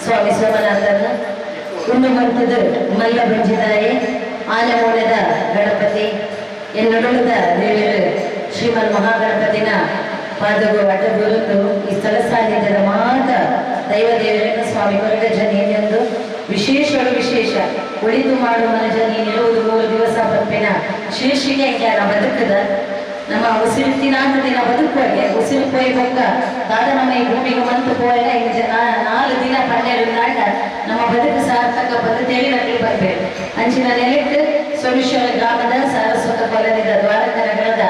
ಸ್ವಾಮಿ ಸೋಮನಾಥನ ಉಣ್ಣುಮಂತದ ಮಲ್ಲ ಬಂಜಿದಾಯಿ ಆನೆಮೂಲದ ಗಣಪತಿ ಎನ್ನುಡುಳದ ದೇವರು ಶ್ರೀಮನ್ ಮಹಾಗಣಪತಿನ ಪಾದವು ಅಡ್ಡಗುರುತು ಈ ಸ್ಥಳ ಸಾನ್ನಿಧ್ಯದ ಮಾತ ದೈವ ದೇವರನ್ನು ಸ್ವಾಮಿ ಕೊರಗಜ್ಜ ನೀನೆಂದು ವಿಶೇಷ ಉಳಿದು ಮಾಡುವ ಮನಜ ನೀನಿರುವುದು 3 ದಿವಸ ಪಂಪಿನ ಶೀರ್ಷಿಕೆ ಜ್ಞಾನ ಬದುಕದ ನಮ್ಮ ಉಸಿರುತ್ತಿನಾಂತ ದಿನ ಬದುಕುವಾಗೆ ಉಸಿರು ಪೋಯಿ ಬೊಕ್ಕ ದಾದ ನಮ್ಮ ಈ ಭೂಮಿಗೆ ಮಂತು ಪೋಯಲ್ಲ ಈಗ 4 ದಿನ 12 ನಾಟ ನಮ್ಮ ಬದುಕು ಸಾರ್ಥಕ ಪದ್ಧತಿಯಲ್ಲಿ ನಕಲಿ ಬರಬೇಕು ಅಂಚಿನ ನೆಲೆಟ್ಟು ಸೋಮೇಶ್ವರ ಗ್ರಾಮದ ಸಾರಸ್ವತ ಕೊಲದ ದ್ವಾರಕ ನಗರದ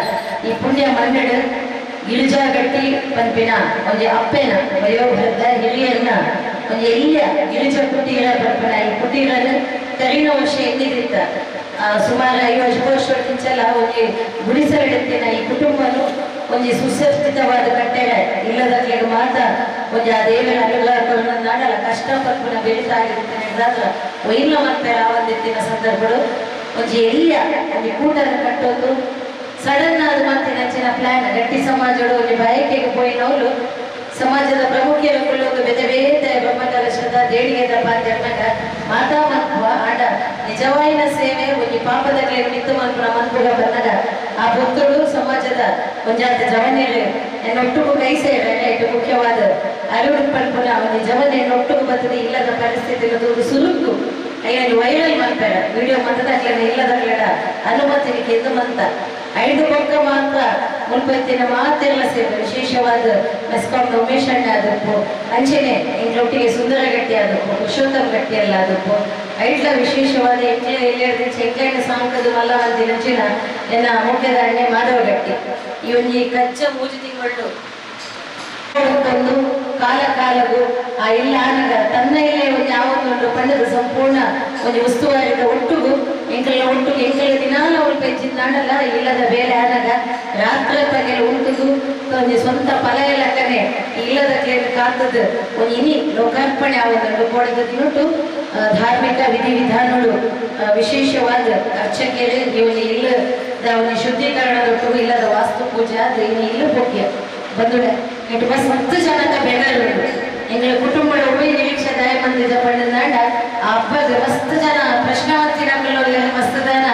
ಈ ಪುಣ್ಯ ಮಂಡಳ ಗಿರಿಜಾಗಟ್ಟಿ ಪಂಪಿನ ಒಂದು ಅಪ್ಪೆನ ವಯೋವೃದ್ಧ ಹಿರಿಯನ್ನ ಒಂದು ಎಲ್ಲಿಯ ಗಿರಿಜ ಕುಟೀರ ಪಂಪಿನ ಈ ಕುಟೀರನ್ನು ಕರಿನ ವರ್ಷ ಎಂದಿದ್ದ ಸುಮಾರು 5 ವರ್ಷಕ್ಕಿಂಚಲ ಒಂದು ಗುಡಿಸಲಿಡುತ್ತಿನ ಈ ಕುಟುಂಬನು ಒಂದು ಸುಸಜ್ಜಿತವಾದ ಕಟ್ಟಡ ಇಲ್ಲದಕ್ಕೆ ಮಾತ್ರ ಒಂದು ಆ ದೇವರ ಅನುಗ್ರಹಗಳನ್ನು ನಾಡಲ ಕಷ್ಟಪಟ್ಟು ಬೆಳೀತಾ ಆಗಿರ್ತಾನೆ ಒಯ್ಲ ಮತ್ತೆ ರಾವಂದಿತ್ತಿನ ಸಂದರ್ಭಗಳು ಒಂದು ಎಲ್ಲಿಯ ಒಂದು ಕೂಟನ ಕಟ್ಟೋದು ಸಡನ್ ಆದ ಮತ್ತೆ ನಚ್ಚಿನ ಪ್ಲಾನ್ ಗಟ್ಟಿ ಸಮಾಜಗಳು ಒಂದು ಬಯಕೆಗೆ ಪೋಯಿನವಳು ಸಮಾಜದ ಪ್ರಮುಖರು ಒಂದು ಬೆದೆ ಬೇದ ಬ್ರಹ್ಮಕಲಶದ ದೇಣಿಗೆದ ಪಾತ್ರನಾಗ ಮಾತಾ ಮತ್ವ ಆಡ ನಿಜವಾಯಿನ ಸೇವೆ ಒಂದು ಪಾಪದಲ್ಲಿ ನಿಂತು ಮನ್ಪುನ ಮನ್ಪುಗ ಬಂದಾಗ ಆ ಭಕ್ತರು ಸಮಾಜದ ಒಂಜಾತ ಜವನೇರು ಎನ್ನೊಟ್ಟಿಗೂ ಕೈ ಸೇರ ಇಟ್ಟು ಮುಖ್ಯವಾದ ಅರಿವು ಪಲ್ಪುನ ಒಂದು ಜವನೆ ಎನ್ನೊಟ್ಟಿಗೂ ಬರ್ತದೆ ಇಲ್ಲದ ಪರಿಸ್ಥಿತಿ ಸುರುಕು ಅಯ್ಯೋ ವೈರಲ್ ಮಾಡ್ತಾರೆ ವಿಡಿಯೋ ಮಂತದಾಗ್ಲೇ ಇಲ್ಲದಾಗ್ಲಡ ಅನುಮತಿ ಕೆಂದು ಮಂತ 5 ಪಕ್ಕ ಮಾತ್ರ ಮುನ್ಪತ್ತಿನ ಮಾತೆಲ್ಲ ಸೇರಿ ವಿಶೇಷವಾದ ಮೆಸ್ಕಾಂ ಉಮೇಶ್ ಅಣ್ಣ ಆದಪ್ಪು ಅಂಚೆನೆ ಎಂಗ್ಳೊಟ್ಟಿಗೆ ಸುಂದರ ಗಟ್ಟಿ ಆದಪ್ಪು ಪುರುಷೋತ್ತಮ ಗಟ್ಟಿ ಎಲ್ಲ ಆದಪ್ಪು ಐಟ್ಲ ವಿಶೇಷವಾದ ಎಂಕ್ಲೆಣ್ಣ ಸಾಂಕದ ಮಲ್ಲವಂತಿ ನಂಚಿನ ಎನ್ನ ಮುಖ್ಯದ ಅಣ್ಣೆ ಮಾಧವ ಗಟ್ಟಿ ಈ ಒಂದು ಕಚ್ಚ ಮೂಜಿ ತಿಂಗಳು ತಂದು ಕಾಲಗೂ ಆ ಇಲ್ಲ ಆನಗ ತನ್ನ ಇಲ್ಲೇ ಒಂದು ಯಾವೊಂದು ಪಂಡದ ಸಂಪೂರ್ಣ ಒಂದು ಉಸ್ತುವಾರಿದ ಒಟ್ಟಿಗೂ ಎಂಕಲ ದಿನಾಲ ಅವಳು ಪೆಂಚಿದ್ದಾಡಲ್ಲ ಇಲ್ಲದ ಬೇರೆ ಆದಾಗ ರಾತ್ರಿ ಪಗೆಲ್ಲ ಉಂಟುದು ಒಂದು ಸ್ವಂತ ಫಲ ಎಲ್ಲಕ್ಕನೆ ಇಲ್ಲದ ಕಾತದ್ದು ಒಂದು ಇನಿ ಲೋಕಾರ್ಪಣೆ ಆಗೋದು ಕೊಡದ ತಿನ್ನುಟ್ಟು ಧಾರ್ಮಿಕ ವಿಧಿವಿಧಾನಗಳು ವಿಶೇಷವಾದ ಅರ್ಚಕರು ಇವನು ಇಲ್ಲದ ಒಂದು ಶುದ್ಧೀಕರಣದೊಟ್ಟಿಗೂ ಇಲ್ಲದ ವಾಸ್ತು ಪೂಜೆ ಅದು ಇನ್ನು ಇಲ್ಲೂ ಮುಖ್ಯ ಬಂದುಡೆ ಇಟ್ಟು ಬಸ್ 10 ಜನಕ ಬೆಂಗಳೂರು ಎಂಗಳ ಕುಟುಂಬದ ಉಳಿ ನಿರೀಕ್ಷೆ ದಯ ಮಂದಿದ ಪಂಡದಾಂಡ ಆ ಹಬ್ಬದ ಮಸ್ತ್ ಜನ ಪ್ರಶ್ನವಂತಿನಕಲ್ಲೋಲ್ಲೆ ಮಸ್ತ್ ಜನ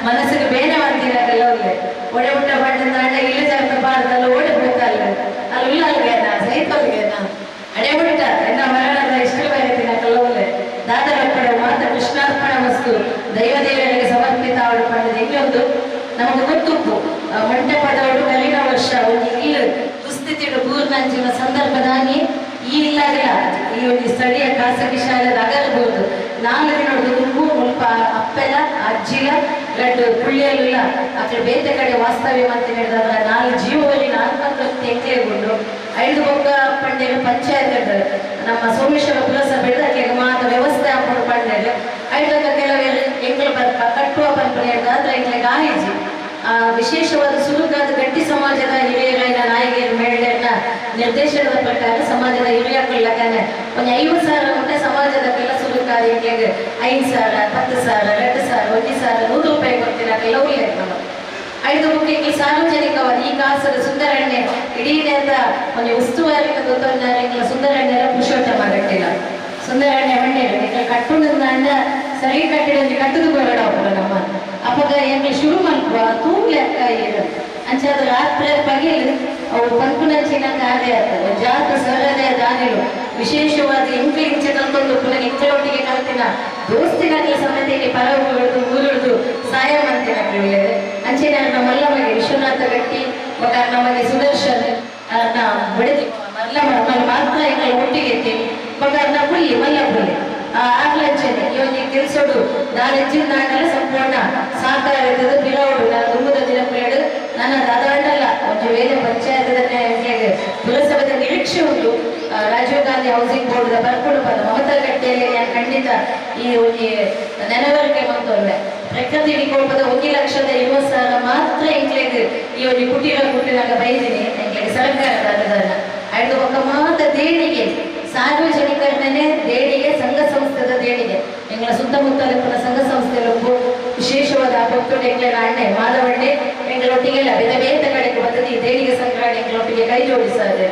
ಮನಸ್ಸಿಗೆ ಬೇನೆ ವಂತಿನಕಲ್ಲೋಲ್ಲೆ ಒಡೆ ಊಟ ಪಂಡದಾಂಡ ಇಲ್ಲ ಜಾಗ ಪಾರ್ದಲ್ಲ ಓಡಿ ಹೋಗ್ತಲ್ಲ ಅಲ್ಲಿ ಅಲ್ಗೇನ ಸೈತಲ್ಗೇನ ಅಡೆ ಊಟ ಎನ್ನ ಮರಣದ ಇಷ್ಟು ಬರೆತಿನಕಲ್ಲೋಲ್ಲೆ ದಾದರಪ್ಪಡ ಮಾತ ಕೃಷ್ಣಾರ್ಪಣ ವಸ್ತು ದೈವದೇವರಿಗೆ ಸಮರ್ಪಿತ ಅವಳು ಪಂಡದ ಇನ್ನೊಂದು ನಮಗೆ ಗೊತ್ತುಪ್ಪು ಮಂಟಪದವಳು ಕಲಿನ ವರ್ಷ ಒಂದು ಇಲ್ಲ ದುಸ್ಥಿತಿಗಳು ಪೂರ್ಣಂಚಿನ ಸಂದರ್ಭದಾಗಿ ಈ ಇಲ್ಲಾಗಿಲ್ಲ ಈ ಒಂದು ಸ್ಥಳೀಯ ಖಾಸಗಿ ಶಾಲೆದ ಅಗರ್ಬೋದು 4 ದಿನ ಮುಲ್ಪ ಅಪ್ಪೆಲ ಅಜ್ಜಿಲ 2 ಪುಳ್ಳಿಯಲ್ಲ ಅక్కడ ಬೇತೆ ಕಡೆ ವಾಸ್ತವ್ಯ ಅಂತ ಹೇಳಿದಾಗ 4 ಜೀವದಲ್ಲಿ 4 ತೆಂಕ್ಲೆಗೊಂಡು 5 ಬೊಕ್ಕ ಪಂಡೆಗೆ ಪಂಚಾಯತ್ ನಮ್ಮ ಸೋಮೇಶ್ವರ ಪುರಸಭೆ ಮಾತ ವ್ಯವಸ್ಥೆ ಹಾಕೊಂಡು ಪಂಡೆಗೆ 5 ಕೆಲವೇ ಎಂಗ್ಲ ಕಟ್ಟುವ ಪಂಪನೆ ಹೇಳಿದ್ರೆ ಎಂಗ್ಲೆ ಗಾಯಿಜಿ ವಿಶೇಷವಾದ ಸುಲುಕಾದ ಗಟ್ಟಿ ಸಮಾಜದ ಹಿರಿಯರನ್ನ ನಾಯಕಿಯರು ಮೇಳನ್ನ ನಿರ್ದೇಶನದ ಪ್ರಕಾರ ಸಮಾಜದ ಹಿರಿಯಕ್ಕಲ್ಲಕ್ಕನೆ ಒಂದು 50,000 ಮುಟ್ಟೆ ಸಮಾಜದ ಕೆಲ ಸುಲುಕಾದ 5,000 10,000 2,000 1,000 100 ರೂಪಾಯಿ ಕೊಡ್ತೀರಕ್ಕೆಲ್ಲ ಉಲ್ಲೇಖ ನಮ್ಮ 5 ಮುಖ್ಯಕ್ಕೆ ಸಾರ್ವಜನಿಕವಾದ ಈ ಕಾಸದ ಸುಂದರಣ್ಣೆ ಇಡೀ ನೇತ ಒಂದು ಉಸ್ತುವಾರಿನ ಗೊತ್ತೊಂದಾರ ಸುಂದರಣ್ಣೆರ ಪುರುಷೋತ್ತಮ ಗಟ್ಟಿಲ್ಲ ಸುಂದರಣ್ಣೆ ಮಣ್ಣೆ ಕಟ್ಟುಂಡ ಸರಿ ಕಟ್ಟಿಡ ಕಟ್ಟದು ಬರೋಣ ನಮ್ಮ ಅವಾಗ ಎಂಗೆ ಶುರು ಮಲ್ಪುವ ತೂಗ್ಲೆ ಅಕ್ಕ ಏನು ಅಂಚಾದ ರಾತ್ರಿ ಪಗಿಲು ಅವು ಪಂಪುನಂಚಿನ ಕಾರ್ಯ ಆಗ್ತದೆ ಜಾತ ಸರದೇ ದಾನಿಗಳು ವಿಶೇಷವಾದ ಎಂಕ್ಲೆ ಇಂಚೆ ತಂದೊಂದು ಪುನಃ ಎಂಕ್ಲೊಟ್ಟಿಗೆ ಕಲ್ತಿನ ದೋಸ್ತಿನಾಗಲಿ ಸಮೇತ ಪರವುಗಳು ಊರುಳಿದು ಸಹಾಯ ಮಾಡ್ತೀನ ಅಂಚಿನ ಮಲ್ಲಮಗೆ ವಿಶ್ವನಾಥ ಗಟ್ಟಿ ನಮಗೆ ಸುದರ್ಶನ್ ಬಡಿದು ಮಲ್ಲ ಮಾತ್ರ ಎಂಗಳ ಒಟ್ಟಿಗೆ ಎತ್ತೀನಿ ಪುಲ್ಲಿ ಮಲ್ಲ ಪುಲ್ಲಿ ಆಗ್ಲಂಚನೆ ಇವನಿಗೆ ಕೆಲಸೋಡು ನಾನು ಹೆಚ್ಚಿನ ನಾಟೆಲ್ಲ ಸಂಪೂರ್ಣ ಸಾಕಾರ ಇರ್ತದೆ ಬಿರೋಡು ನಾನು ದುಂಬದ ದಿನಗಳು ನಾನು ಅದಾಡಲ್ಲ ಒಂದು ವೇಳೆ ಪಂಚಾಯತ್ ಪುರಸಭೆದ ನಿರೀಕ್ಷೆ ಉಂಟು ರಾಜೀವ್ ಗಾಂಧಿ ಹೌಸಿಂಗ್ ಬೋರ್ಡ್ ಬರ್ಕೊಂಡು ಬಂದ ಮಮತಾ ಗಟ್ಟಿಯಲ್ಲಿ ನಾನು ಖಂಡಿತ ಈ ಒಂದು ನೆನವರಿಕೆ ಬಂದೊಳ್ಳೆ ಪ್ರಕೃತಿ ಹಿಡಿಕೊಳ್ಬದ 1,20,000 ಮಾತ್ರ ಎಂಕ್ಲೆಗೆ ಈ ಒಂದು ಕುಟೀರಾಗ ಬೈದಿನಿ ಎಂಕ್ಲೆಗೆ ಸರ್ಕಾರದ ಅನುದಾನ ಐದು ಪಕ್ಕ ಮಾತ್ರ ದೇಣಿಗೆ ಸಾರ್ವಜನಿಕರನ್ನೇ ದೇಣಿಗೆ ಸಂಘ ಸಂಸ್ಥೆದ ದೇಣಿಗೆ ಎಂಗಳ ಸುತ್ತಮುತ್ತಲಿನ ಸಂಘ ಸಂಸ್ಥೆಯಲ್ಲಿ ವಿಶೇಷವಾದ ಭಕ್ತರು ಎಂಗ್ಲ ಅಣ್ಣೆ ಮಾಧವಣ್ಣೆ ಎಂಗಳೊಟ್ಟಿಗೆಲ್ಲ ಬೇರೆ ಬೇರೆ ಕಡೆಗೆ ಬಂದದ್ದು ಈ ದೇಣಿಗೆ ಸಂಗ್ರಹಣೆ ಎಂಗಳೊಟ್ಟಿಗೆ ಕೈ ಜೋಡಿಸಾದೆ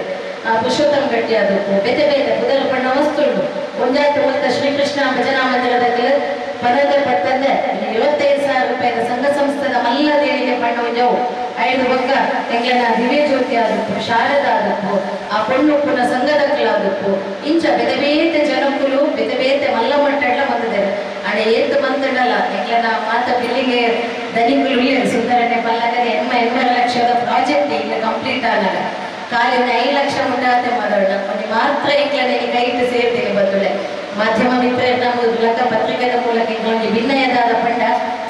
ಪುರುಷೋತ್ತಮ ಗಟ್ಟಿ ಅದಕ್ಕೂ ಬೇತೆ ಬೇತೆ ಬುಧರ ಬಣ್ಣ ವಸ್ತುಂಡು ಒಂದಾಯ್ತು ಮೊತ್ತ ಶ್ರೀಕೃಷ್ಣ ಭಜನಾ ಮಂದಿರದಲ್ಲಿ ಪದದ ಪಟ್ಟಂದೆ 25,000 ರೂಪಾಯಿದ ಸಂಘ ಸಂಸ್ಥೆದ ಮಲ್ಲ ದೇಣಿಗೆ ಬಣ್ಣ ಒಂಜವು 5 ಬೊಕ್ಕ ಎಂಗ್ಲನ ದಿವ್ಯ ಜ್ಯೋತಿ ಆದಪ್ಪು ಶಾರದಾ ಆದಪ್ಪು ಆ ಪೊಣ್ಣುಪ್ಪನ ಸಂಘದಕ್ಕಲಾದಪ್ಪು ಇಂಚ ಬೆದೆ ಬೇತೆ ಜನಕ್ಕುಲು ಬೆದೆ ಬೇತೆ ಮಲ್ಲ ಮಟ್ಟೆಲ್ಲ ಬಂದಿದ್ದಾರೆ ಅಡೆ ಏತ್ತು ಬಂತಡಲ್ಲ ಎಂಗ್ಲನ ಮಾತ ಬಿಲ್ಲಿಗೆ ದನಿಕುಲು ಇಲ್ಲ ಸುಂದರನೆ ಪಲ್ಲಗನೆ 8 ಲಕ್ಷದ ಪ್ರಾಜೆಕ್ಟ್ ಈಗ ಕಂಪ್ಲೀಟ್ ಆದಾಗ ಖಾಲಿ 5 ಲಕ್ಷ ಮುಟ್ಟಾತೆ ಮಾಡೋಣ ಒಂದು ಮಾತ್ರ ಎಂಗ್ಲನೆ ಕೈಟ್ಟು ಸೇರ್ತೇನೆ ಬದುಳೆ ಮಾಧ್ಯಮ ಮಿತ್ರರ ಮೂಲಕ ಪತ್ರಿಕೆದ ಮೂಲಕ ಇಂಗ್ಲೊಂದು ಭಿನ್ನಯದಾದ ಪಂಡ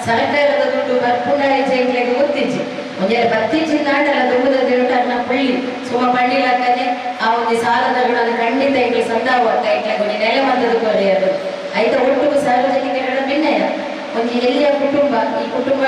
ಸರ್ಕಾರದ ದುಡ್ಡು ಬರ್ಪುಂಡಾಯಿಸಿ ಎಂಗ್ಲಿಗೆ ಗೊತ್ತಿಜ್ಜಿ ಒಂದೇ ಬತ್ತಿಜ್ಜಿ ನಾಡಲ್ಲ ದುಂಬದ ದೇವಟನ್ನ ಪುಳ್ಳಿ ಸುಮ್ಮ ಪಂಡಿಲಕ್ಕನೆ ಆ ಒಂದು ಸಾಲದ ಗುಣನ ಖಂಡಿತ ಎಂಗ್ಲಿ ಸಂದಾವಕ್ಕ ಎಂಗ್ಲಿಗೆ ಒಂದು ನೆಲೆ ಮಂದದ ಕೊರೆಯದು ಆಯ್ತಾ ಒಟ್ಟು ಸಾರ್ವಜನಿಕರ ಭಿನ್ನಯ ಒಂದು ಎಲ್ಲಿಯ ಕುಟುಂಬ ಈ ಕುಟುಂಬ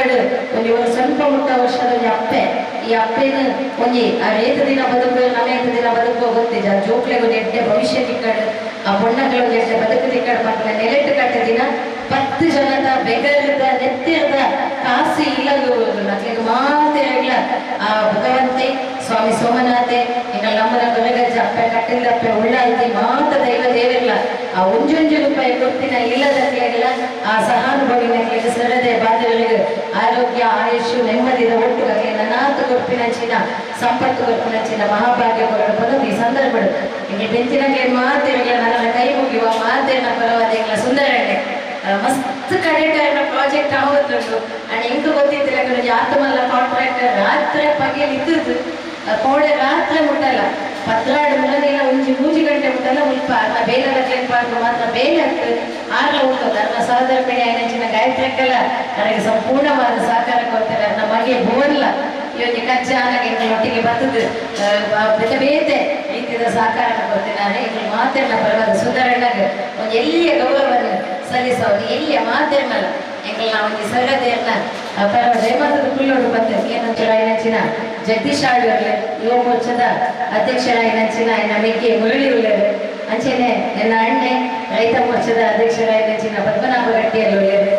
ಒಂದು ಸ್ವಲ್ಪ ಮುಟ್ಟ ವರ್ಷದ ಒಂದು ಅಪ್ಪೆ ಈ ಅಪ್ಪೆನ ಒಂದು ಆ ರೇತ ದಿನ ಬದುಕು ನಮೇತ ದಿನ ಬದುಕೋ ಗೊತ್ತಿದ್ದ ಜೋಕ್ಲೆಗೆ ಒಂದು ಎಡ್ಡೆ ಭವಿಷ್ಯ ತಿಕ್ಕಡು ಆ ಬಣ್ಣಗಳ ಒಂದು ಎಡ್ಡೆ ಬದುಕು ತಿಕ್ಕಡು ಮಕ್ಕಳ ನೆಲೆಟ್ಟು ಕಟ್ಟ ದಿನ 10 ಜನದ ಬೆಗರದ ನೆತ್ತಿರದ ಕಾಸು ಇಲ್ಲದು ನಕ್ಲಿಗೆ ಮಾತೇಳ ಆ ಭಗವಂತೆ ಸ್ವಾಮಿ ಸೋಮನಾಥೆ ಈಗ ನಮ್ಮನ ಕೊಲೆಗಜ್ಜ ಅಪ್ಪೆ ಕಟ್ಟಿಲ್ಲಪ್ಪೆ ಉಳ್ಳಾಲ್ತಿ ಮಾತ ದೈವ ದೇವರಿಲ್ಲ ಆ 1 ರೂಪಾಯಿ ಕೊಡ್ತಿನ ಇಲ್ಲದಕ್ಕೆಲ್ಲ ಆ ಸಹಾನುಭವಿ ನಕ್ಲಿಗೆ ಸರದೆ ಬಾಧೆಗಳಿಗೆ ಆರೋಗ್ಯ ಆಯುಷು ನೆಮ್ಮದಿದ ಒಟ್ಟುಗಾಗಿ ನನಾತು ಕೊರ್ಪಿನಂಚಿನ ಸಂಪತ್ತು ಕೊರ್ಪಿನಂಚಿನ ಮಹಾಭಾಗ್ಯ ಕೊರಡು ಈ ಸಂದರ್ಭ ಇಲ್ಲಿ ಬೆಂಚಿನಕ್ಕೆ ಮಾತೇಗಳ ನನ್ನ ಕೈ ಮುಗಿಯುವ ಮಾತೇನ ಪರವಾದ ಸುಂದರಣ್ಣೆ ಮಸ್ತ್ ಕಡೆಟರ್ನ ಪ್ರಾಜೆಕ್ಟ್ ಆಗುತ್ತುಂಟು ಅಂಡ್ ಎಂಟು ಗೊತ್ತಿದ್ದಿಲ್ಲ ಆತ್ಮಲ್ಲ ಕಾಂಟ್ರಾಕ್ಟರ್ ರಾತ್ರಿ ಪಗೆಯಲ್ಲಿ ಇದ್ದದ್ದು ಕೋಡೆ ರಾತ್ರಿ ಮುಟ್ಟಲ್ಲ ಪತ್ರಾಡು ಮುಳನೆಲ್ಲ ಒಂಜಿ 3 ಗಂಟೆ ಮುಟ್ಟಲ್ಲ ಮುಲ್ಪ ಅರ್ನ ಬೇಲದ ಕ್ಲೇಪಾರ್ದು ಮಾತ್ರ ಬೇಲೆ ಆಗ್ತದೆ ಆರ್ಲ ಉಂಟದ ಅರ್ನ ಸಹೋದರ ಪೇಣೆ ಆಯ್ನಂಚಿನ ಗಾಯತ್ರಿಗೆಲ್ಲ ನನಗೆ ಸಂಪೂರ್ಣವಾದ ಸಹಕಾರ ಕೊಡ್ತಾರೆ ಅರ್ನ ಮಗೆ ಬೋರ್ಲ ಇವತ್ತು ಕಚ್ಚ ನನಗೆ ಒಟ್ಟಿಗೆ ಬರ್ತದೆ ಬೇತೆ ಬೇತೆ ರೀತಿಯ ಸಹಕಾರ ಕೊಡ್ತೇನೆ ನಾನು ಇಲ್ಲಿ ಮಾತೆಲ್ಲ ಪರವಾದ ಸುಂದರಣ್ಣಗೆ ಒಂದು ಎಲ್ಲಿಯ ಗೌರವವನ್ನು ಸಲ್ಲಿಸೋದು ಎಲ್ಲಿಯ ಮಾತೇನಲ್ಲ ಎಂಗಳ ಒಂದು ಸರದೇರ್ನ ಪರವಾದ ಹೇಮಂತದ ಕುಲ್ಲೋಡು ಬಂದ ಏನಂಚಿನ ಜಗದೀಶ್ ಆಳ್ವರ್ಲೆ ಯುವ ಮೋರ್ಚಾದ ಅಧ್ಯಕ್ಷರಾಯಿನಂಚಿನ ಎನ್ನ ಮೆಕ್ಕೆ ಮುರಳಿ ಉಳ್ಳರು ಅಂಚೆನೆ ನನ್ನ ಅಣ್ಣೆ ರೈತ ಮೋರ್ಚಾದ ಅಧ್ಯಕ್ಷರಾಯಿನಂಚಿನ ಪದ್ಮನಾಭ ಗಟ್ಟಿಯಲ್ಲಿ ಉಳ್ಳರು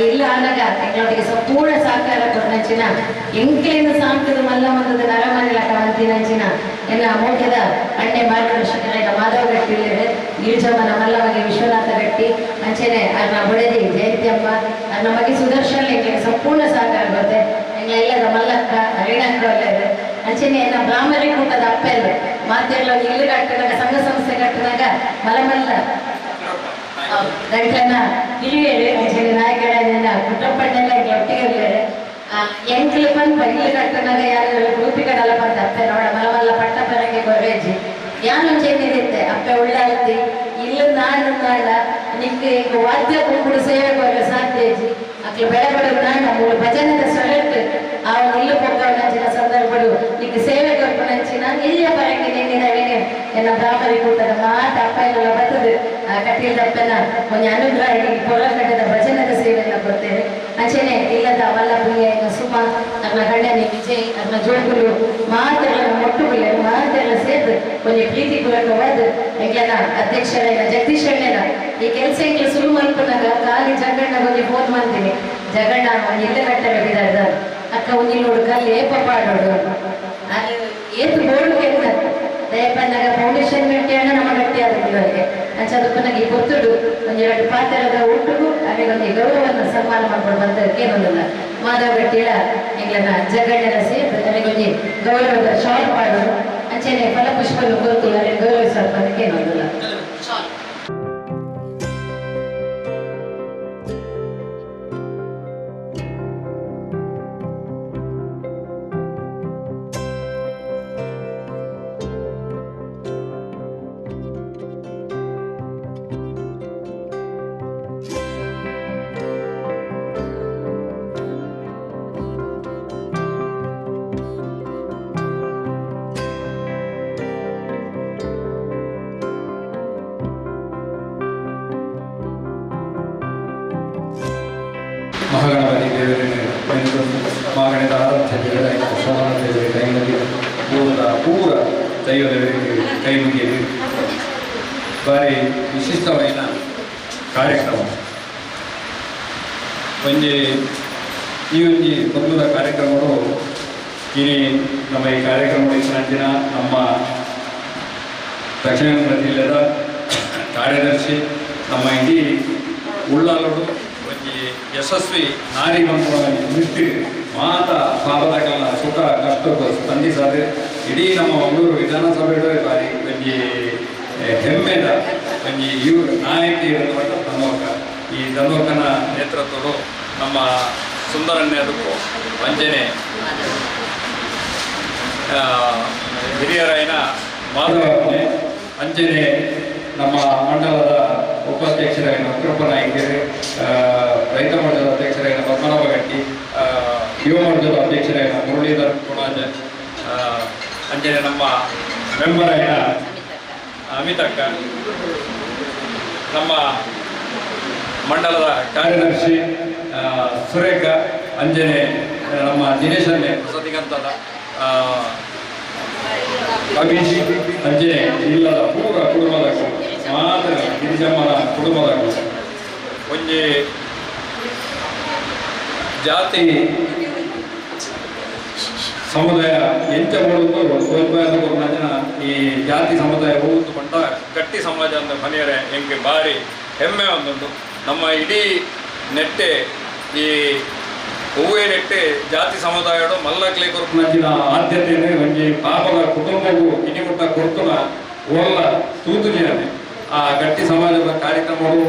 ಇಲ್ಲ ಆನಾಗ ಎಂಗಳೊಟ್ಟಿಗೆ ಸಂಪೂರ್ಣ ಸಹಕಾರ ಕೊಟ್ಟಂಚಿನ ಎಂಕ್ಲೇನು ಸಾಂಕದ ಮಲ್ಲಮ್ಮದ ನರಮನೆಲ ಕಾಂತಿನಂಚಿನ ಎಲ್ಲ ಮೋಟದ ಅಣ್ಣೆ ಮಾರ್ಗದರ್ಶಕರಾದ ಮಾಧವ ಗಟ್ಟಿ ಉಳ್ಳರು ಗಿರಿಜಮ್ಮನ ಮಲ್ಲಮಗೆ ವಿಶ್ವನಾಥ ಗಟ್ಟಿ ಅಂಚೆನೆ ಅರ್ನ ಬೊಡೆದಿ ಜಯಂತಿ ಅಮ್ಮ ಅರ್ನ ಮಗೆ ಸುದರ್ಶನ್ ಎಂಗಳಿಗೆ ಸಂಪೂರ್ಣ ಸಹಕಾರ ಬರುತ್ತೆ ಎಂಗಳೆಲ್ಲದ ಮಲ್ಲಕ್ಕ ರೇಣಕ್ಕ ಒಳ್ಳೆಯದು ಅಂಚೆನೆ ನಮ್ಮ ಬ್ರಾಹ್ಮಣಿ ಕೂಟದ ಅಪ್ಪೆಲ್ಲ ಮಾತೆಲ್ಲ ಇಲ್ಲು ಕಟ್ಟಿದಾಗ ಸಂಘ ಸಂಸ್ಥೆ ಕಟ್ಟಿದಾಗ ಮಲಮಲ್ಲ ಗಂಟನ ಹಿರಿಯರು ಅಂಚೆನೆ ನಾಯಕರ ಕುಟುಂಬನೆಲ್ಲ ಒಟ್ಟಿಗೆ ಎಂಕ್ಲು ಬಂದು ಇಲ್ಲು ಕಟ್ಟಿದಾಗ ಯಾರು ರೂಪಿಕಡಲ್ಲ ಬಂದ ಅಪ್ಪೆ ನೋಡ ಮಲಮಲ್ಲ ಪಟ್ಟ ಪರಗೆ ಕೊರೆಜಿ ಯಾನು ಚೆನ್ನಿರುತ್ತೆ ಅಪ್ಪೆ ಉಳ್ಳಾಲ್ತಿ ಇಲ್ಲ ನಾನು ನಾಡ ನಿಕ್ಕೆ ವಾದ್ಯ ಕುಂಕುಡು ಸೇವೆ ಕೊರೆ ಸಾಧ್ಯಜಿ ಅಕ್ಲು ಬೆಳೆ ಬೆಳೆದು ನಾಡ ಮೂರು ಭಜನದ ಸ್ವರಟ್ಟು ಆ ಇಲ್ಲು ಪೊಕ್ಕವನಂಚಿನ ಸಂದರ್ಭಗಳು ನಿಕ್ಕೆ ಸೇವೆ ಕೊರ್ಪನಂಚಿನ ಇಲ್ಲಿಯ ಪರಕ್ಕೆ ನಿನ್ನಿನವೇನೆ ಎನ್ನ ಬ್ರಾಹ್ಮಣಿ ಕೂಟದ ಮಾಟ ಅಪ್ಪ ಎಲ್ಲ ಬರ್ತದೆ ಆ ಕಟ್ಟಿಲ್ದಪ್ಪನ ಒಂದು ಅನುಗ್ರಹ ಪೊರಕಟ್ಟದ ಭಜನದ ಸೇವೆಯನ್ನು ಕೊಡ್ತೇವೆ ಅಂಚೆನೆ ಇಲ್ಲದ ಮಲ್ಲಪುಯ್ಯ ಸುಮ ನನ್ನ ಗಂಡನಿ ವಿಜಯ್ ನನ್ನ ಜೋಗುಲು ಮಾತೆಲ್ಲ ಮೊಟ್ಟುಗಳು ಮಾತೆಲ್ಲ ಸೇರ್ದು ಒಂದು ಪ್ರೀತಿ ಪೂರಕವಾದ ಎಂಗ್ಲನ ಅಧ್ಯಕ್ಷರಾದ ಜಗದೀಶ್ ಅಣ್ಣನ ಈ ಕೆಲಸ ಎಂಗ್ಲ ಶುರು ಮಾಡ್ಕೊಂಡಾಗ ಖಾಲಿ ಜಗಣ್ಣ ಒಂದು ಫೋನ್ ಮಾಡ್ತೀನಿ ಜಗಣ್ಣ ಒಂದು ಇಲ್ಲ ಕಟ್ಟರೆ ಬಿದ್ದಾದ ಅಕ್ಕ ಒಂದು ನೋಡು ಕಲ್ಲಿ ಏಪ ಪಾಡೋಡು ಅದು ಏತು ಬೋರ್ಡು ಕೆತ್ತ ದಯಪನ್ನಾಗ ಫೌಂಡೇಶನ್ ಗಟ್ಟಿಯನ್ನ ನಮ್ಮ ಗಟ್ಟಿ ಆದಕ್ಕೆ ಅಂಚದಪ್ಪನಾಗಿ ಗೊತ್ತುಡು ಒಂದು 2 ಪಾತ್ರದ ಒಟ್ಟಿಗೂ ಅಲ್ಲಿಗೆ ಒಂದು ಗೌರವವನ್ನು ಸನ್ಮಾನ ಮಾಡ್ಕೊಂಡು ಬಂದಕ್ಕೆ ಏನೊಂದಿಲ್ಲ ಮಾಧವ ಗಟ್ಟಿಯ ಎಂಗ್ಲನ ಜಗಣ್ಣನ ಸೇರಿ ನನಗೊಂದು ಗೌರವದ ಶಾರ್ಟ್ ಮಾಡೋದು ಅಂಚೆನೆ ಫಲಪುಷ್ಪನ್ನು ಗೊತ್ತು ಅಲ್ಲಿ ಗೌರವಿಸೋದಕ್ಕೆ ಏನೊಂದಿಲ್ಲ ಮಾಗಣದ ಆರಾಧ್ಯ ದೇವರಾಯ ಸೋಮನ ದೇವರಿಗೆ ಕೈ ಮುಗಿದು ಪೂರ ದೈವ ದೇವರಿಗೆ ಕೈ ಮುಗಿದು ಭಾರಿ ವಿಶಿಷ್ಟమైన ಕಾರ್ಯಕ್ರಮ ಈ ಒಂದು ಮೊದಲ ಕಾರ್ಯಕ್ರಮಗಳು ಇನಿ ನಮ್ಮ ಈ ಕಾರ್ಯಕ್ರಮ ಇತ್ತಿನ ನಮ್ಮ ದಕ್ಷಿಣ ಕನ್ನಡ ಜಿಲ್ಲೆಯ ಕಾರ್ಯದರ್ಶಿ ನಮ್ಮ ಇಡೀ ಉಳ್ಳಾಲೋಡು ಒಂದು ಯಶಸ್ವಿ ನಾರಿ ಮಂತ್ರವನ್ನು ನಿಷ್ಠೆ ಮಾತಾ ಪಾಪದಗಳ ಸುಖ ಕಷ್ಟ ಸ್ಪಂದಿಸದೆ ಇಡೀ ನಮ್ಮ ಮಂಗಳೂರು ವಿಧಾನಸಭೆಯ ಬಾರಿ ಒಂದು ಹೆಮ್ಮೆದ ಒಂದು ಇವರು ನಾಯಕಿ ಇರುವಂಥ ಧನ್ವಕ ಈ ಧನ್ವಕನ ನೇತೃತ್ವಗಳು ನಮ್ಮ ಸುಂದರನ್ನೇ ಅದಕ್ಕೂ ವಂಚನೆ ಹಿರಿಯರಾಯನ ಮಾಧವನೇ ಅಂಜನೆ ನಮ್ಮ ಮಂಡಲದ ಉಪಾಧ್ಯಕ್ಷರಾಗಿನ ಉಗ್ರಪ್ಪ ನಾಯ್ಕರು ರೈತ ಮಂಡಲದ ಅಧ್ಯಕ್ಷರಾಗಿನ ಪದ್ಮನಾಭ ಗಟ್ಟಿ ಯುವ ಮಂಡಲದ ಅಧ್ಯಕ್ಷರಾಗಿನ ಮುರಳೀಧರ್ ಕೊಣಾಜ ಅಂಜನೆ ನಮ್ಮ ಮೆಂಬರ್ ಆಗಿನ ಅಮಿತಕ್ಕ ನಮ್ಮ ಮಂಡಲದ ಕಾರ್ಯದರ್ಶಿ ಸುರೇಖ ಅಂಜನೆ ನಮ್ಮ ದಿನೇಶನ್ನೇ ಹೊಸದಿಗಂತದ ಅಭಿಜಿ ಅಂಜನೆ ಇಲ್ಲದ ಪೂರ ಕುಟುಂಬದ ಮಾತ್ರ ಗಿರಿಜಮ್ಮನ ಕುಟುಂಬದ ಒಂಜಿ ಜಾತಿ ಸಮುದಾಯ ಎಂಚ ಮಾಡುವುದು ಜನ ಈ ಜಾತಿ ಸಮುದಾಯ ಹೋಗುದು ಪಂಡ ಗಟ್ಟಿ ಸಮಾಜ ಅಂತ ಮನೆಯರೆ ಹೆಂಗೆ ಭಾರಿ ಹೆಮ್ಮೆ ಒಂದುಂಟು ನಮ್ಮ ಇಡೀ ನೆಟ್ಟೆ ಈ ಹೂವೇ ನೆಟ್ಟೆ ಜಾತಿ ಸಮುದಾಯಡು ಮಲ್ಲಕ್ಲೆ ಕೊರಪುನಂಚಿನ ಆದ್ಯತೆಯೇ ಒಂಜಿ ಪಾಪದ ಕುಟುಂಬವು ಇನಿಮುಟ್ಟ ಕೊರ್ತುನ ಒಲ್ಲ ತೂತುಜಿಯಾನೆ ಆ ಗಟ್ಟಿ ಸಮಾಜದ ಕಾರ್ಯಕ್ರಮಗಳು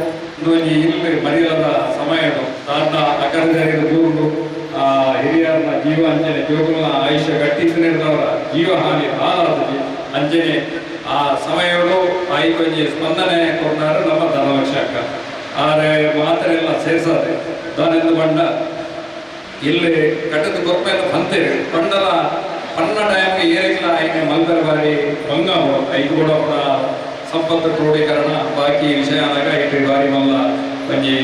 ಒಂಜಿ ಇಲ್ಲಿ ಮರೆಯದ ಸಮಯಗಳು ತಾತ ಅಕರ್ಜರಿದ ದೂರು ಹಿರಿಯರನ್ನ ಜೀವ ಅಂಜನೆ ಜೋಗುಲ ಆಯುಷ್ಯ ಗಟ್ಟಿ ನಡೆದವರ ಜೀವ ಹಾನಿ ಹಾಲಾದಜಿ ಅಂಜನೆ ಆ ಸಮಯಗಳು ಆಯ್ಕೊಂಜಿ ಸ್ಪಂದನೆ ಕೊಡ್ತಾರೆ ನಮ್ಮ ಧನವಕ್ಷಕ್ಕ ಆದರೆ ಮಾತ್ರ ಎಲ್ಲ ಸೇರಿಸದೆ ದಾನೆಂದು ಬಂಡ ಇಲ್ಲಿ ಕಟ್ಟದ ಕೊರಪೆಯನ್ನು ಬಂತೇವೆ ಪಂಡಲ ಪನ್ನ ಟೈಮ್ಗೆ ಏರಿಲ್ಲ ಆಯ್ಕೆ ಮಲ್ದರ ಬಾರಿ ಬಂಗಾವು ಐದು ಕೂಡ ಸಂಪತ್ತು ಕ್ರೋಢೀಕರಣ ಬಾಕಿ ವಿಷಯ ಅನಾಗ ಐದು ಬಾರಿ ಮಲ್ಲ ಒಂಜಿ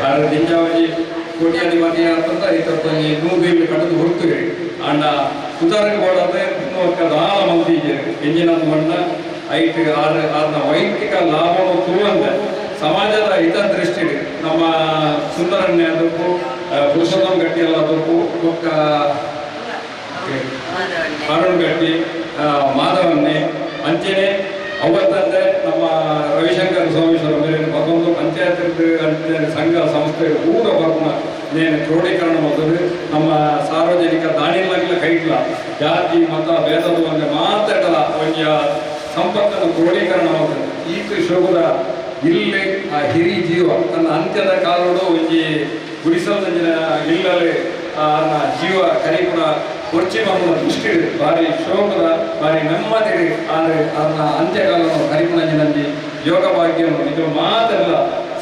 ಆರು ದಿಂಜ ಒಂಜಿ ಕೋಟಿಯಾದಿ ಮನೆ ಅಂತಂದ ಐತೊಂಜಿ ನೂರು ಇಲ್ಲಿ ಕಟ್ಟದು ಹುಡುಕ್ತೀವಿ ಅಂಡ ಸುಧಾರಣೆ ಬೋಡದೆ ದಾಳ ಮಂದಿ ಎಂಜಿನ ಮಣ್ಣ ಐದು ಆರ್ನ ವೈಯಕ್ತಿಕ ಲಾಭವನ್ನು ತುರುವಂತೆ ಸಮಾಜದ ಹಿತದೃಷ್ಟಿ ನಮ್ಮ ಸುಂದರನ್ನೇ ಅದಕ್ಕೂ ಪುರುಷೋತ್ತಮ ಗಟ್ಟಿ ಎಲ್ಲ ಅದಕ್ಕೂ ಅರುಣ್ ಗಟ್ಟಿ ಮಾಧವನ್ನೇ ಅಂಚೆನೆ ಅವತ್ತಂದ್ರೆ ನಮ್ಮ ರವಿಶಂಕರ್ ಸ್ವಾಮೀಶ್ವರ ಮೇಲೆ ಮತ್ತೊಂದು ಪಂಚಾಯತ್ ಸಂಘ ಸಂಸ್ಥೆ ಊರ ಬರ್ಮ ನೇನು ಕ್ರೋಢೀಕರಣ ಮಾಡೋದು ನಮ್ಮ ಸಾರ್ವಜನಿಕ ದಾಣಿಲಾಗಲ ಕೈಟ್ಲ ಜಾತಿ ಮತ ಭೇದದ ಒಂದು ಮಾತಾಡಲ ಒಂದು ಸಂಪತ್ತನ್ನು ಕ್ರೋಢೀಕರಣ ಮಾಡೋದು ಈ ಶೋಭದ ಇಲ್ಲಿ ಆ ಹಿರಿ ಜೀವ ತನ್ನ ಅಂತ್ಯದ ಕಾಲೋಡು ಒಂಜಿ ಗುಡಿಸಲ್ದಂಜಿನ ಇಲ್ಲಲ್ಲಿ ಜೀವ ಕರಿಪುರ ಕೊರ್ಚಿ ಮಾಡುವ ದೃಷ್ಟಿ ಭಾರಿ ಶೋಕದ ಭಾರಿ ನೆಮ್ಮದಿ ಆದರೆ ಅದನ್ನ ಅಂತ್ಯಕಾಲವನ್ನು ಕರಿಪುನಂಜಿನಲ್ಲಿ ಯೋಗ ಭಾಗ್ಯವನ್ನು ಇದು ಮಾತೆಲ್ಲ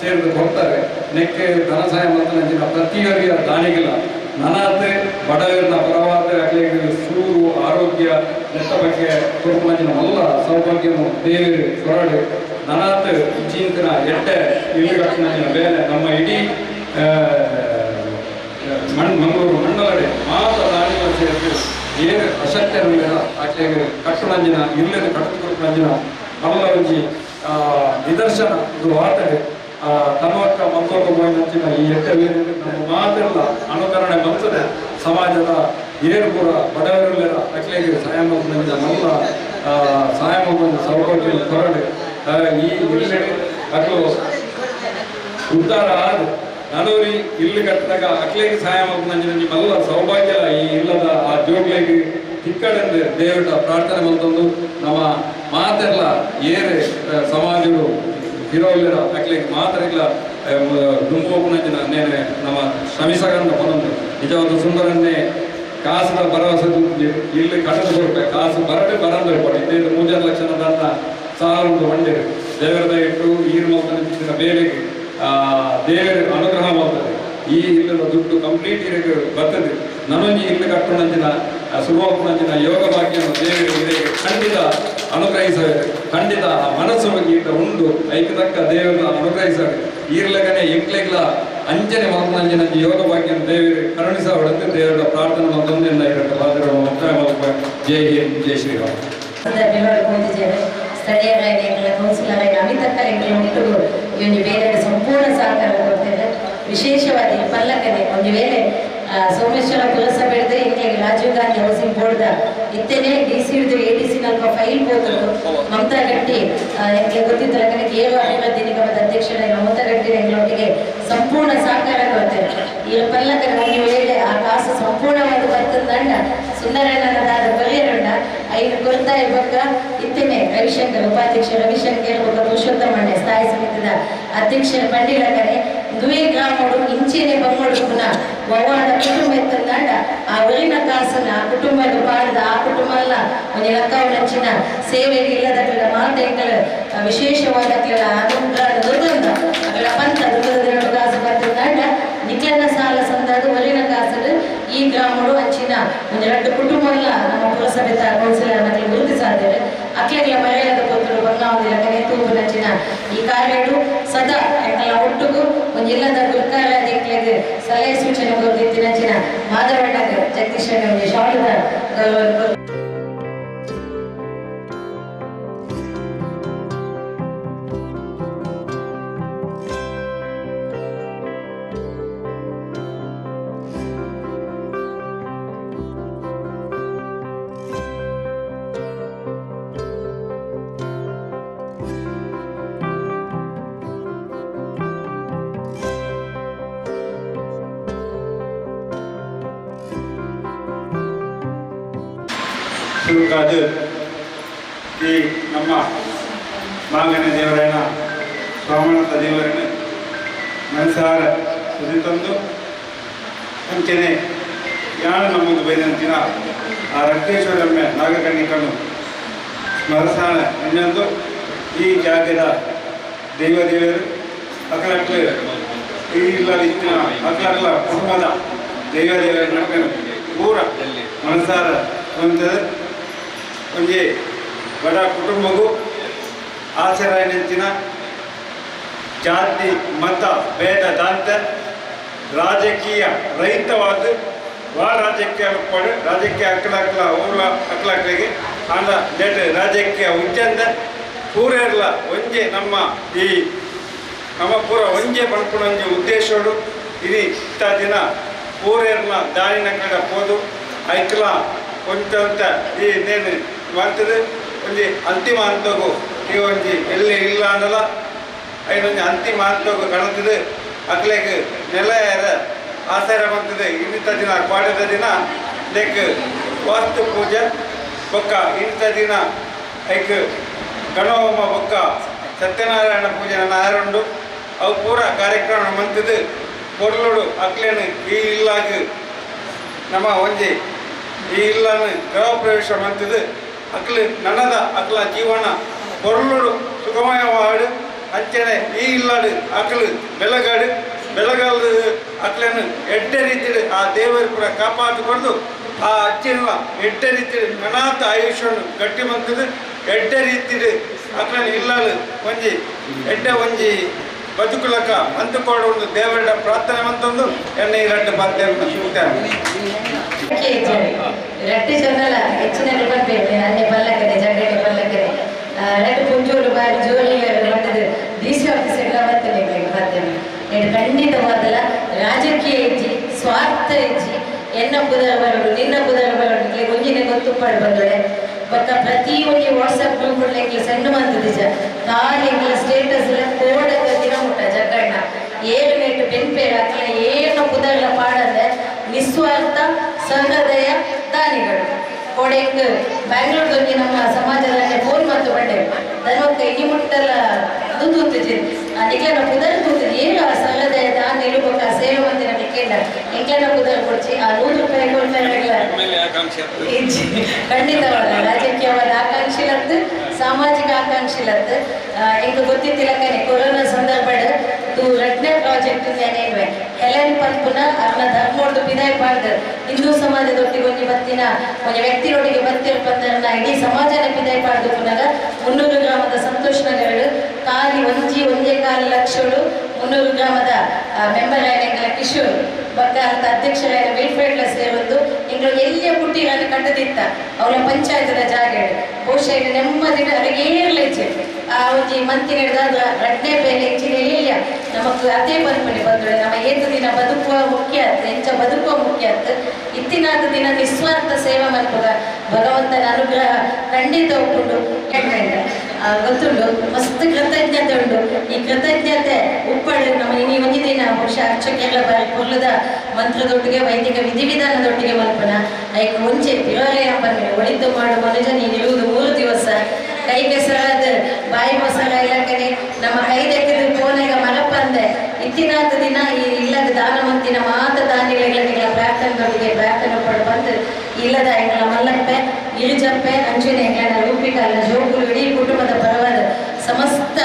ಸೇರಿದು ಕೊಡ್ತಾರೆ ನೆಕ್ಕೆ ಧನ ಸಹಾಯ ಮಂತ್ರಿನ ಪ್ರತಿಯೊರಿಯ ದಾನಿಗಿಲ್ಲ ನನಾತೆ ಬಡವರನ್ನ ಪರವಾದ ಆಗಲಿ ಸೂರು ಆರೋಗ್ಯ ನೆತ್ತ ಬಗ್ಗೆ ಕೊರಪುನಂಜಿನ ಎಲ್ಲ ಸೌಭಾಗ್ಯವನ್ನು ದೇವರು ಹೊರಡು ನನಾತ್ ಚಿಂತನ ಎಟ್ಟೆ ಇಲ್ಲಿ ಕಟ್ಟಿನ ಬೇರೆ ನಮ್ಮ ಇಡೀ ಮಂಗಳೂರು ಮಂಡಲಡೆ ಮಾತ ದಾನಿಗಳ ಸೇರಿದ್ದು ಏನು ಅಶಕ್ತರಿಲ್ಲ ಆಕೆ ಕಟ್ಟುನಂಜಿನ ಇಲ್ಲದ ಕಟ್ಟುನಂಜಿನ ಮಲ್ಲ ಒಂಜಿ ನಿದರ್ಶನ ಇದು ವಾರ್ತೆಗೆ ತನ್ವಕ್ಕ ಮಂತ್ರೋಗ ನಂಚಿನ ಈ ಎಟ್ಟೆ ನಮ್ಮ ಮಾತೆಲ್ಲ ಅನುಕರಣೆ ಬರ್ತದೆ ಸಮಾಜದ ಏರು ಕೂಡ ಬಡವರೆಲ್ಲ ಅಕ್ಲೆಗೆ ಸಹಾಯ ಮಾಡಿದ ಮಲ್ಲ ಸಹಾಯ ಮಾಡುವ ಸೌಭಾಗ್ಯ ಹೊರಡೆ ಈ ಇಲ್ಲಿ ಅದು ಉದ್ಧಾರ ಆದ ನಾನೂರಿ ಇಲ್ಲಿ ಕಟ್ಟಿದಾಗ ಅಕ್ಲೆಗೆ ಸಹಾಯ ಮಾಡಿದ ನಿಮ್ಮೆಲ್ಲ ಸೌಭಾಗ್ಯ ಈ ಇಲ್ಲದ ಆ ಜೋಗ್ಲೆಗೆ ತಿಕ್ಕಡೆಂದು ದೇವರ ಪ್ರಾರ್ಥನೆ ಮಂತಂದು ನಮ್ಮ ಮಾತೆಲ್ಲ ಏರೆ ಸಮಾಜಗಳು ಇರೋಲ್ಲ ಅಕ್ಲೆಗೆ ಮಾತ್ರ ಇಲ್ಲ ದುಂಬೋಪುನಂಚಿನ ನೇನೆ ನಮ್ಮ ಶ್ರಮಿಸಗಂತ ಪನೊಂದು ನಿಜವಾದ ಸುಂದರನ್ನೇ ಕಾಸಿನ ಭರವಸೆ ಇಲ್ಲಿ ಕಟ್ಟದು ಕೊಡ್ಬೇಕು ಕಾಸು ಬರಡೆ ಬರಂದ್ರೆ ಕೊಡಿ ಇದೇ 3 ಲಕ್ಷದ ಸಾಲೊಂದು ಮಂಡಿರು ದೇವರದ ಇಟ್ಟು ಈರು ಮಲ್ತನ ಬೇರೆಗೆ ದೇವರ ಅನುಗ್ರಹ ಮಾಡ್ತದೆ ಈ ಇಲ್ಲದ ದುಡ್ಡು ಕಂಪ್ಲೀಟ್ ಇರಕ್ಕೆ ಬರ್ತದೆ ನನಗೆ ಇಲ್ಲಿ ಕಟ್ಟುನಂಚಿನ ಶುಭವಾಗುನಂಚಿನ ಯೋಗ ಭಾಗ್ಯವನ್ನು ದೇವರಿಗೆ ಖಂಡಿತ ಅನುಗ್ರಹಿಸಬೇಕು ಖಂಡಿತ ಮನಸ್ಸು ಗೀತ ಉಂಡು ಐಕ ತಕ್ಕ ದೇವರ ಅನುಗ್ರಹಿಸಬೇಕು ಈರ್ಲಗನೆ ಎಂಕ್ಲೆಗ್ಲ ಅಂಚನೆ ಮಲ್ಪನಂಚಿನ ಯೋಗ ಭಾಗ್ಯ ದೇವರು ಕರುಣಿಸ ಹೊಡೆದು ದೇವರ ಪ್ರಾರ್ಥನೆ ಒಂದೊಂದಿನ ಇರಟ್ಟ ಬಾದ್ರ ಮುಕ್ತಾಯ ಮಲ್ಪ. ಜೈ ಹಿಂದ್, ಜೈ ಶ್ರೀರಾಮ್. ಸ್ಥಳೀಯ ಗಾಯಕರ ಕೌನ್ಸಿಲರ್ ಅಮಿತ ಕಲೆಗಳು ಒಟ್ಟಿಗೂ ಈ ಒಂದು ಬೇರೆ ಸಂಪೂರ್ಣ ಸಹಕಾರ ಕೊಡ್ತೇವೆ. ವಿಶೇಷವಾಗಿ ಪಲ್ಲಕ್ಕನೆ ಒಂದು ವೇಳೆ ಸೋಮೇಶ್ವರ ಪುರಸಭೆ ಹಿಡಿದು ಇಂಗೆ ರಾಜೀವ್ ಗಾಂಧಿ ಹೌಸಿಂಗ್ ಬೋರ್ಡ್ ಇತ್ತೇನೆ DC ಹಿಡಿದು ADC ನಲ್ಪ ಫೈಲ್ ಹೋದ್ರು ಮಮತಾ ಗಟ್ಟಿ ಎಂಗೆ ಗೊತ್ತಿದ್ದ ಕಡೆಗೆ ಏಳು ಅಭಿವೃದ್ಧಿ ನಿಗಮದ ಅಧ್ಯಕ್ಷರಾಗಿ ಮಮತಾ ಗಟ್ಟಿ ಎಂಗಳೊಟ್ಟಿಗೆ ಸಂಪೂರ್ಣ ಸಹಕಾರ ಕೊಡ್ತೇವೆ. ಈ ಪಲ್ಲಕ್ಕನೆ ಒಂದು ವೇಳೆ ಆ ಕಾಸು ಸಂಪೂರ್ಣವಾಗಿ ಬರ್ತದಂಡ ಸುಂದರಣ್ಣನದಾದ ಪರಿಯರುಂಡ ಐದು ಕೊಡ್ತಾ ಇವಾಗ ಇತ್ತೇನೆ ರವಿಶಂಕರ್ ಉಪಾಧ್ಯಕ್ಷ ರವಿಶಂಕರ್ ಒಬ್ಬ ಪುರುಷೋತ್ತಮಣ್ಣ ಸ್ಥಾಯಿ ಸಮಿತಿದ ಅಧ್ಯಕ್ಷರ ಪಂಡಿಲ ಕಡೆ ದುವೆ ಗ್ರಾಮಗಳು ಇಂಚೆನೆ ಬಂಗೋಡು ಪುನಃ ಒವ್ವಾಡ ಕುಟುಂಬ ಎತ್ತಂದಾಂಡ ಆ ಊರಿನ ಕಾಸನ್ನ ಆ ಕುಟುಂಬದ ಪಾಡ್ದ ಆ ಕುಟುಂಬ ಎಲ್ಲ ಒಂದು ಲಕ್ಕವ ನಂಚಿನ ಸೇವೆಗೆ ಇಲ್ಲದ ಮಾತೆಗಳ ವಿಶೇಷವಾದ ಅನುಗ್ರಹ ದೊಡ್ಡದ ಅಗಳ ಪಂತ ದೊಡ್ಡದ ಕಾಸು ಬರ್ತಂದಾಂಡ ನಿಖಲನ ಸಾಲ ಸಂದಾದ ಊರಿನ ಕಾಸಲು ಈ ಗ್ರಾಮಗಳು ಅಂಚಿನ ಒಂದು ಎರಡು ಕುಟುಂಬ ಎಲ್ಲ ನಮ್ಮ ಪುರಸಭೆ ಕೌನ್ಸಿಲರ್ ಮಕ್ಕಳು ಗುರುತಿಸಾದರೆ ಅಕ್ಲೆಗಳ ಮರೆಯದ ಕೊಟ್ಟರು ಬಂಗಾವದಿಲ್ಲ ಕರೆ ತೂಗು ನಂಚಿನ ಈ ಕಾರ್ಯಗಳು ಸದಾ ಎಲ್ಲ ಒಟ್ಟಿಗೂ ಒಂದು ಇಲ್ಲದ ಗುರುಕಾರ್ಯಕ್ಕೆ ಸಲಹೆ ಸೂಚನೆ ಕೊಡ್ತಿತ್ತು ನಂಚಿನ ಮಾಧವಣ್ಣಗೆ ಜಗದೀಶ್ ಶಾಲದ ಗೌರವ. ಶುರುಕಾದ ಈ ನಮ್ಮ ಮಾಂಗನ ದೇವರನ್ನ ಸ್ವಾಮಣತ ದೇವರನ್ನು ಮನಸಾರ ಸುರಿತಂದು ಅಂಚನೆ ಯಾರು ನಮ್ಮದು ಬೈದಂತಿನ ಆ ರಕ್ತೇಶ್ವರಮ್ಮ ನಾಗಕನ್ನಿಕನ್ನು ಸ್ಮರಸಾನ ಇನ್ನೊಂದು ಈ ಜಾಗದ ದೇವರು ಅಕಲಕ್ಲು ಈ ಇಲ್ಲದಿತ್ತಿನ ಅಕಲಕ್ಲ ಕುಟುಂಬದ ದೇವರ ನಡಕನು ಪೂರ ಮನಸಾರ ಹೊಂದದ ಒಂಜಿ ಬಡ ಕುಟುಂಬಗೂ ಆಚರಣೆ ನೆಂಚಿನ ಜಾತಿ ಮತ ಭೇದ ದಾಂತ ರಾಜಕೀಯ ರಹಿತವಾದ ರಾಜಕೀಯ ಪಡ ರಾಜಕೀಯ ಅಕ್ಕಲಕ್ಕಲ ಊರ ಅಕ್ಕಲಕ್ಕಲಿಗೆ ಆಂಡ ನೆಟ್ ರಾಜಕೀಯ ಉಜ್ಜಂದ ಪೂರೆಲ್ಲ ಒಂಜೆ ನಮ್ಮ ಈ ನಮ್ಮ ಪೂರ ಒಂಜೆ ಪಂಪುಣಂಜಿ ಉದ್ದೇಶೋಡು ಇಡೀ ಇತ್ತ ದಿನ ಪೂರೆರ್ನ ದಾರಿನ ಕಡೆ ಹೋದು ಐಕ್ಲ ಕೊಂಚಂತ ಈ ನೇನು ಮಾಡ್ತದೆ ಒಂಜಿ ಅಂತಿಮ ಹಂತಗೂ ಈ ಒಂಜಿ ಎಲ್ಲಿ ಇಲ್ಲ ಅನ್ನಲ್ಲ ಐದೊಂದು ಅಂತಿಮ ಹಂತಗೂ ಕಾಣುತ್ತದೆ ಅಕ್ಲೆಗೆ ನೆಲೆಯರ ಆಚಾರ ಬಂತದೆ ಇನ್ನಿತ ದಿನ ಕ್ವಾಡದ ದಿನ ಲೆಕ್ಕ ವಾಸ್ತು ಪೂಜೆ ಬೊಕ್ಕ ಇನ್ನಿತ ದಿನ ಐಕ್ ಗಣಹೋಮ ಬೊಕ್ಕ ಸತ್ಯನಾರಾಯಣ ಪೂಜೆ ನನ್ನ ಆರುಂಡು ಅವು ಪೂರ ಕಾರ್ಯಕ್ರಮ ಮಂತದು ಕೊರ್ಲೋಡು ಅಕ್ಲೇನು ಈ ಇಲ್ಲಾಗ ನಮ್ಮ ಒಂಜಿ ಈ ಇಲ್ಲನ್ನು ಗೃಹ ಪ್ರವೇಶ ಮಂತದು ಅಕ್ಲು ನನ್ನದ ಅಕ್ಲ ಜೀವನ ಕೊರ್ಲೋಡು ಸುಖಮಯವಾಡು ಅಂಚನೆ ಈ ಇಲ್ಲಾಡು ಅಕ್ಲು ಬೆಳಗಾಡು ಬೆಳಗಾಲದ ಅಕ್ಲೇನು ಎಡ್ಡೆ ರೀತಿಯಲ್ಲಿ ಆ ದೇವರು ಕೂಡ ಕಾಪಾಡಿಕೊಂಡು ಆ ಅಜ್ಜಿನ ಎಡ್ಡೆ ರೀತಿಯಲ್ಲಿ ನನಾತ ಆಯುಷ್ಯನ್ನು ಗಟ್ಟಿ ಮಂತದು ಎಡ್ಡೆ ರೀತಿಯಲ್ಲಿ ಅಕ್ಲನ್ನು ಇಲ್ಲಾಳು ಒಂಜಿ ಎಡ್ಡೆ ಒಂಜಿ ಬದುಕುಲಕ ಅಂದುಕೊಂಡು ಒಂದು ದೇವರ ಪ್ರಾರ್ಥನೆ ಮಂತೊಂದು ಎಣ್ಣೆ ರಡ್ಡು ಬಾಧ್ಯವನ್ನು ರಟ್ಟಿ ಜನಲ ಹೆಚ್ಚಿನ ಬರ್ಬೇಕು ಅನ್ನೆ ಪಲ್ಲಕ್ಕನೆ ಜಗಡೆ ಪಲ್ಲಕ್ಕನೆ ರಟ್ಟು ಪುಂಜೂರು ಬಾರಿ ಜೋಲಿ ಮಟ್ಟದ DC ಆಫೀಸ್ ಎಲ್ಲ ಬರ್ತದೆ ಬರ್ತೇನೆ ಇದು ಖಂಡಿತವಾದಲ್ಲ ರಾಜಕೀಯ ಹೆಜ್ಜೆ ಸ್ವಾರ್ಥ ಹೆಜ್ಜೆ ಎನ್ನ ಬುಧರ ಬರೋಡು ನಿನ್ನ ಬುಧರ ಬರೋಡು ಒಂಜಿನ ಗೊತ್ತುಪಾಡು ಬಂದೋಡೆ ಬಕ್ಕ ಪ್ರತಿಯೊಂದು ವಾಟ್ಸಪ್ ಗ್ರೂಪ್ ಸಣ್ಣ ಮಂತ್ ನಿಜ ಕಾಲಿಗಳ ಸ್ಟೇಟಸ್ ಎಲ್ಲ ಕೋಡದ ದಿನ ಮುಟ್ಟ ಜಗಣ್ಣ ಏಳು ನೆಟ್ಟು ಬೆನ್ಪೇರು ಅಕ್ಕಲ ಏನು ಬುಧಗಳ ಪಾಡಂದ್ರೆ ನಿಸ್ವಾರ್ಥ ಸಹೃದಯ ದಾನಿಗಳು ಕೋಡೆಂಗ್ ಬ್ಯಾಂಗ್ಳೂರ್ದಲ್ಲಿ ನಮ್ಮ ಸಮಾಜದಲ್ಲಿ ಫೋನ್ ಮತ್ತು ಬಂಡೆ ದನವಕ್ಕ ಇಡಿ ಮುಟ್ಟಲ್ಲ ದುಂದುತ್ತಿದ್ದೆ ನಿಕ್ಲನ ಪುದರ್ ತೂತಿದ್ದು ಏನು ಆ ಸಹೃದಯ ದಾನ ಇರುಬೇಕ ಸೇವೆ ಮಂದಿರ ನಿಕ್ಲೇನ ನಿಕ್ಲನ ಪುದರ್ ಕೊಡ್ಚಿ ಆ ₹100 ಖಂಡಿತವಾದ ರಾಜಕೀಯವಾದ ಆಕಾಂಕ್ಷಿಲತ್ತು ಸಾಮಾಜಿಕ ಆಕಾಂಕ್ಷಿಲತ್ತು ಈಗ ಗೊತ್ತಿತ್ತಿಲ್ಲಕ್ಕನೆ ಕೊರೋನಾ ಸಂದರ್ಭದ ರಡ್ನೆ ಪ್ರಾಜೆಕ್ಟ್ ಏನೇನ್ವೆ ಹೆಲೆನ್ ಪಂಪುನ ಅವನ ಧರ್ಮೋಡ್ದು ಬಿದಾಯ ಪಾಡ್ದು ಹಿಂದೂ ಸಮಾಜದೊಟ್ಟಿಗೆ ಒಂದು ಬತ್ತಿನ ಒಂದು ವ್ಯಕ್ತಿಯೊಟ್ಟಿಗೆ ಬತ್ತಿರ್ಪಂದರನ್ನ ಇಡೀ ಸಮಾಜನ ಬಿದಾಯ ಪಾಡ್ದು ಪುನಗ 300 ಗ್ರಾಮದ ಸಂತೋಷ್ ನಗರಗಳು ಕಾಲಿ ಒಂಜೆ ಕಾಲು ಲಕ್ಷಗಳು ಮುನ್ನೂರು ಗ್ರಾಮದ ಮೆಂಬರ್ ಆಯ್ನ ಕಿಶೋರ್ ಬಕ್ಕ ಅಂತ ಅಧ್ಯಕ್ಷರಾಯ ವೀಟ್ಫೈಡ್ಲ ಸೇರೊಂದು ಎಂಗಳು ಎಲ್ಲಿಯ ಪುಟ್ಟಿಗಳನ್ನು ಕಂಡದಿತ್ತ ಅವಳ ಪಂಚಾಯತದ ಜಾಗ ಬಹುಶಃ ಇದು ನೆಮ್ಮದಿನ ಅರಗೇರ್ಲೆಚ್ಚೆ ಆ ಒಂಜಿ ಮಂತಿ ನಡೆದಾದ ರಡ್ನೆ ಬೇಲೆ ಹೆಚ್ಚಿನ ಎಲ್ಲಿಯ ನಮಕ್ ಅದೇ ಬಂದ್ಬಿಡಿ ಬಂದ್ರೆ ನಮ್ಮ ಏತು ದಿನ ಬದುಕುವ ಮುಖ್ಯ ಆಯ್ತು ಎಂಚ ಬದುಕುವ ಮುಖ್ಯ ಆಯ್ತು ಇತ್ತಿನಾದ ದಿನ ನಿಸ್ವಾರ್ಥ ಸೇವೆ ಮಾಡ್ಬೋದ ಭಗವಂತನ ಅನುಗ್ರಹ ಖಂಡಿತ ಒಪ್ಪುಂಡು ಗೊತ್ತುಂಡು ಮಸ್ತ್ ಕೃತಜ್ಞತೆ ಉಂಟು ಈ ಕೃತಜ್ಞತೆ ಉಪ್ಪಳು ನಮ್ಮ ಇನಿ ಒಂದು ದಿನ ಬಹುಶಃ ಅರ್ಚಕ್ಕೆಲ್ಲ ಬಾರಿ ಕೊರ್ಲದ ಮಂತ್ರದೊಟ್ಟಿಗೆ ವೈದಿಕ ವಿಧಿವಿಧಾನದೊಟ್ಟಿಗೆ ಮಲ್ಪನ ಐಕ್ ಮುಂಚೆ ಪಿರೋಲೆ ಹಬ್ಬನ ಒಳಿತು ಮಾಡು ಮನುಜ ನೀನಿರುವುದು 3 ದಿವಸ ಕೈ ಕೆಸರಾದ ಬಾಯಿ ಮೊಸರ ಇಲಾಖೆ ನಮ್ಮ ಕೈ ತೆಗೆದು ಕೋನೆಗ ಮರಪಂದೆ ಇತ್ತಿನಾದ ದಿನ ಈ ಇಲ್ಲದ ದಾನವಂತಿನ ಮಾತ ದಾನಿಗಳ ಪ್ರಾರ್ಥನೆದೊಟ್ಟಿಗೆ ಪ್ರಾರ್ಥನೆ ಪಡು ಬಂದು ಇಲ್ಲದ ಎಂಗಳ ಮಲ್ಲಪ್ಪೆ ಗಿರಿಜಪ್ಪೆ ಅಂಜನೆ ಎಂಗಳ ರೂಪಿಕಲ್ಲ ಜೋಗುಲು ಇಡೀ ಕುಟುಂಬದ ಪರವಾದ ಸಮಸ್ತ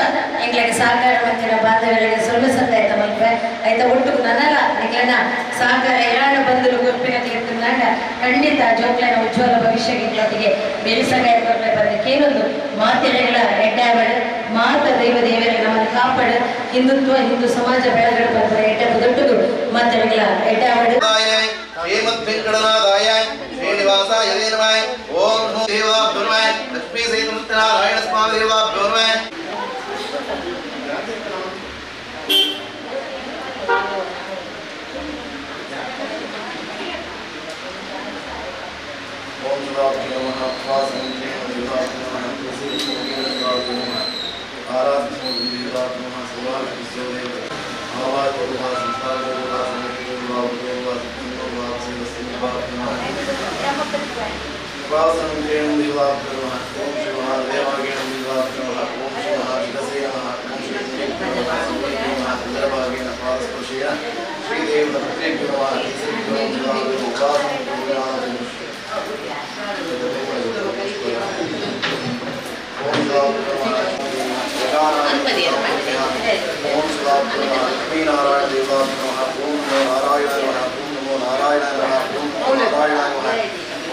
ಎಂಗಳಿಗೆ ಸಹಕಾರ ಮಂತಿನ ಬಾಂಧವ್ಯಗಳಿಗೆ ಸೊಲ್ಲು ಆಯ್ತ ಮಲ್ಪೆ ಆಯ್ತ ಒಟ್ಟು ನನಲ ಎಂಗಳನ ಸಹಕಾರ ಯಾರು ಬಂದರು ಗುರುಪಿನ ತೀರ್ಥನಾಂಡ ಖಂಡಿತ ಜೋಕ್ಲನ ಉಜ್ವಲ ಭವಿಷ್ಯಕ್ಕೆ ಬೆರೆಸಗಾಯ ಬರ್ಲೆ ಬಂದಕ್ಕೇನೊಂದು ಮಾತೆರೆಗಳ ಎಡ್ಡಾವಡು ಮಾತ ದೈವ ದೇವರಿಗೆ ನಮ್ಮನ್ನು ಕಾಪಾಡು ಹಿಂದುತ್ವ ಹಿಂದೂ ಸಮಾಜ ಬೆಳಗಡೆ ಬಂದರೆ ಎಡ್ಡ ದೊಡ್ಡದು ಮಾತೆರೆಗಳ ಎಡ್ಡಾವಡು ಶ್ರೀಮದ್ವೆಂಕಟನಾಥಾಯ ಶ್ರೀನಿವಾಸಾಯ ನಮಃ ಓಂ ನಮೋ ದೇವಾಭ್ಯೋ ನಮಃ ಲಕ್ಷ್ಮೀ ಸಹಿತನಾರಾಯಣ ಸ್ವಾಮಿ ದೇವಾಭ್ಯೋ ನಮಃ ಓಂ ಶಿವಾಭ್ಯೋ ನಮಃ ವಾಸಂತೆ ದೇವಾಭ್ಯೋ ನಮಃ ಪ್ರಸಿದ್ಧೋ ನಮಃ ಆರಾಧ್ಯ ದೇವಾಭ್ಯೋ ನಮಃ ಸುಭಾಷಿಸೋ ದೇವ ಆವಾಜೋ ನಮಃ ಸಂಸ್ಥಾನೋ ನಮಃ ಸಮಿತಿಯೋ ನಮಃ ವಾಸಂತೇಣ ದೇವಾಭ್ಯೋ ನಮಃ ಓಂ ಶ್ರೀ ಮಹಾದೇವಾಗೇಣ ದೇವಾಭ್ಯೋ ನಮಃ ಓಂ ಶ್ರೀ ಮಹಾಶಿರಸೇ ನಮಃ ಓಂ ಶ್ರೀ ಇಂದ್ರಭಾಗೇನ ಪಾದಸ್ಪರ್ಶೇನ ಶ್ರೀದೇವತ ಪತ್ರೇಭ್ಯೋ ನಮಃ ಶ್ರೀಭ್ಯೋ ದೇವಾಭ್ಯೋ ವಾಸಂತೇಣ ಓಂ ಲಕ್ಷ್ಮೀನಾರಾಯಣ ದೇವಾಭ್ಯೋ ನಮಃ ಓಂ ನಾರಾಯಣ ನಮಃ ಓಂ ನಮೋ ನಾರಾಯಣ ನಮಃ ಓಂ ನಾರಾಯಣ ನಮಃ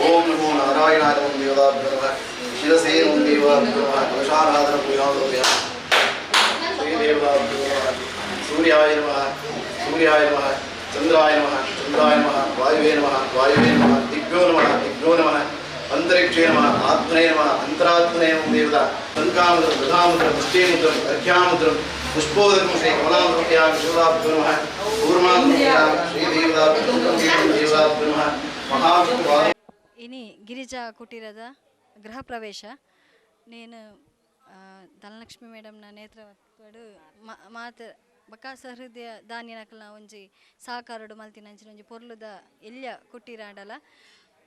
ಓಂ ನಮೋ ನಾರಾಯಣ ಓಂ ದೇವಾಭ್ಯೋ ನಮಃ ಶಿರಸೇ ಓಂ ದೇವಾಭ್ಯೋ ನಮಃ ಕಲಶಾರಾಧನ ಪೂಜಾಂತೋಭ್ಯ ಶ್ರೀದೇವಾಭ್ಯೋ ನಮಃ ಸೂರ್ಯಾಯ ನಮಃ ಸೂರ್ಯಾಯ ನಮಃ ಚಂದ್ರಾಯ ನಮಃ ಚಂದ್ರಾಯ ನಮಃ ವಾಯುವೇ ನಮಃ ವಾಯುವೇ ನಮಃ ದಿಗ್ಭ್ಯೋ ನಮಃ ಅಂತರಿಕ್ಷೇ ನಮಃ ಆತ್ಮನೇ ನಮಃ ಅಂತರಾತ್ಮನೇ ಓಂ ದೇವತಾ ಸಂಕಾಮುದ್ರಂ ದಧಾಮುದ್ರಂ ಮುಷ್ಟೇಮುದ್ರಂ ಅರ್ಘ್ಯಾಮುದ್ರಂ ಪುಷ್ಪೋದಕಂ ಶ್ರೀ ಕಮಲಾಮೃತ್ಯಾಂ ಶಿವರಾಭ್ಯೋ ನಮಃ ಕೂರ್ಮಾಮೃತ್ಯಾಂ ಶ್ರೀದೇವತಾಭ್ಯೋ ನಮಃ ಮಹಾವಿಷ್ಣು ಇನಿ ಗಿರಿಜಾ ಕುಟೀರದ ಗೃಹ ಪ್ರವೇಶ నేను ಧನಲಕ್ಷ್ಮಿ ಮೇಡಮ್ನ ನೇತೃತ್ವಡು ಮಾತು ಬಕ ಸಹೃದಯ ದಾನಿನಕಲ್ನ ಒಂಜಿ ಸಹಕಾರಡು ಮಲ್ತಿನಂಚಿನ ಒಂಜಿ ಪೊರ್ಲುದ ಎಲ್ಯ ಕುಟೀರಾಂಡಲ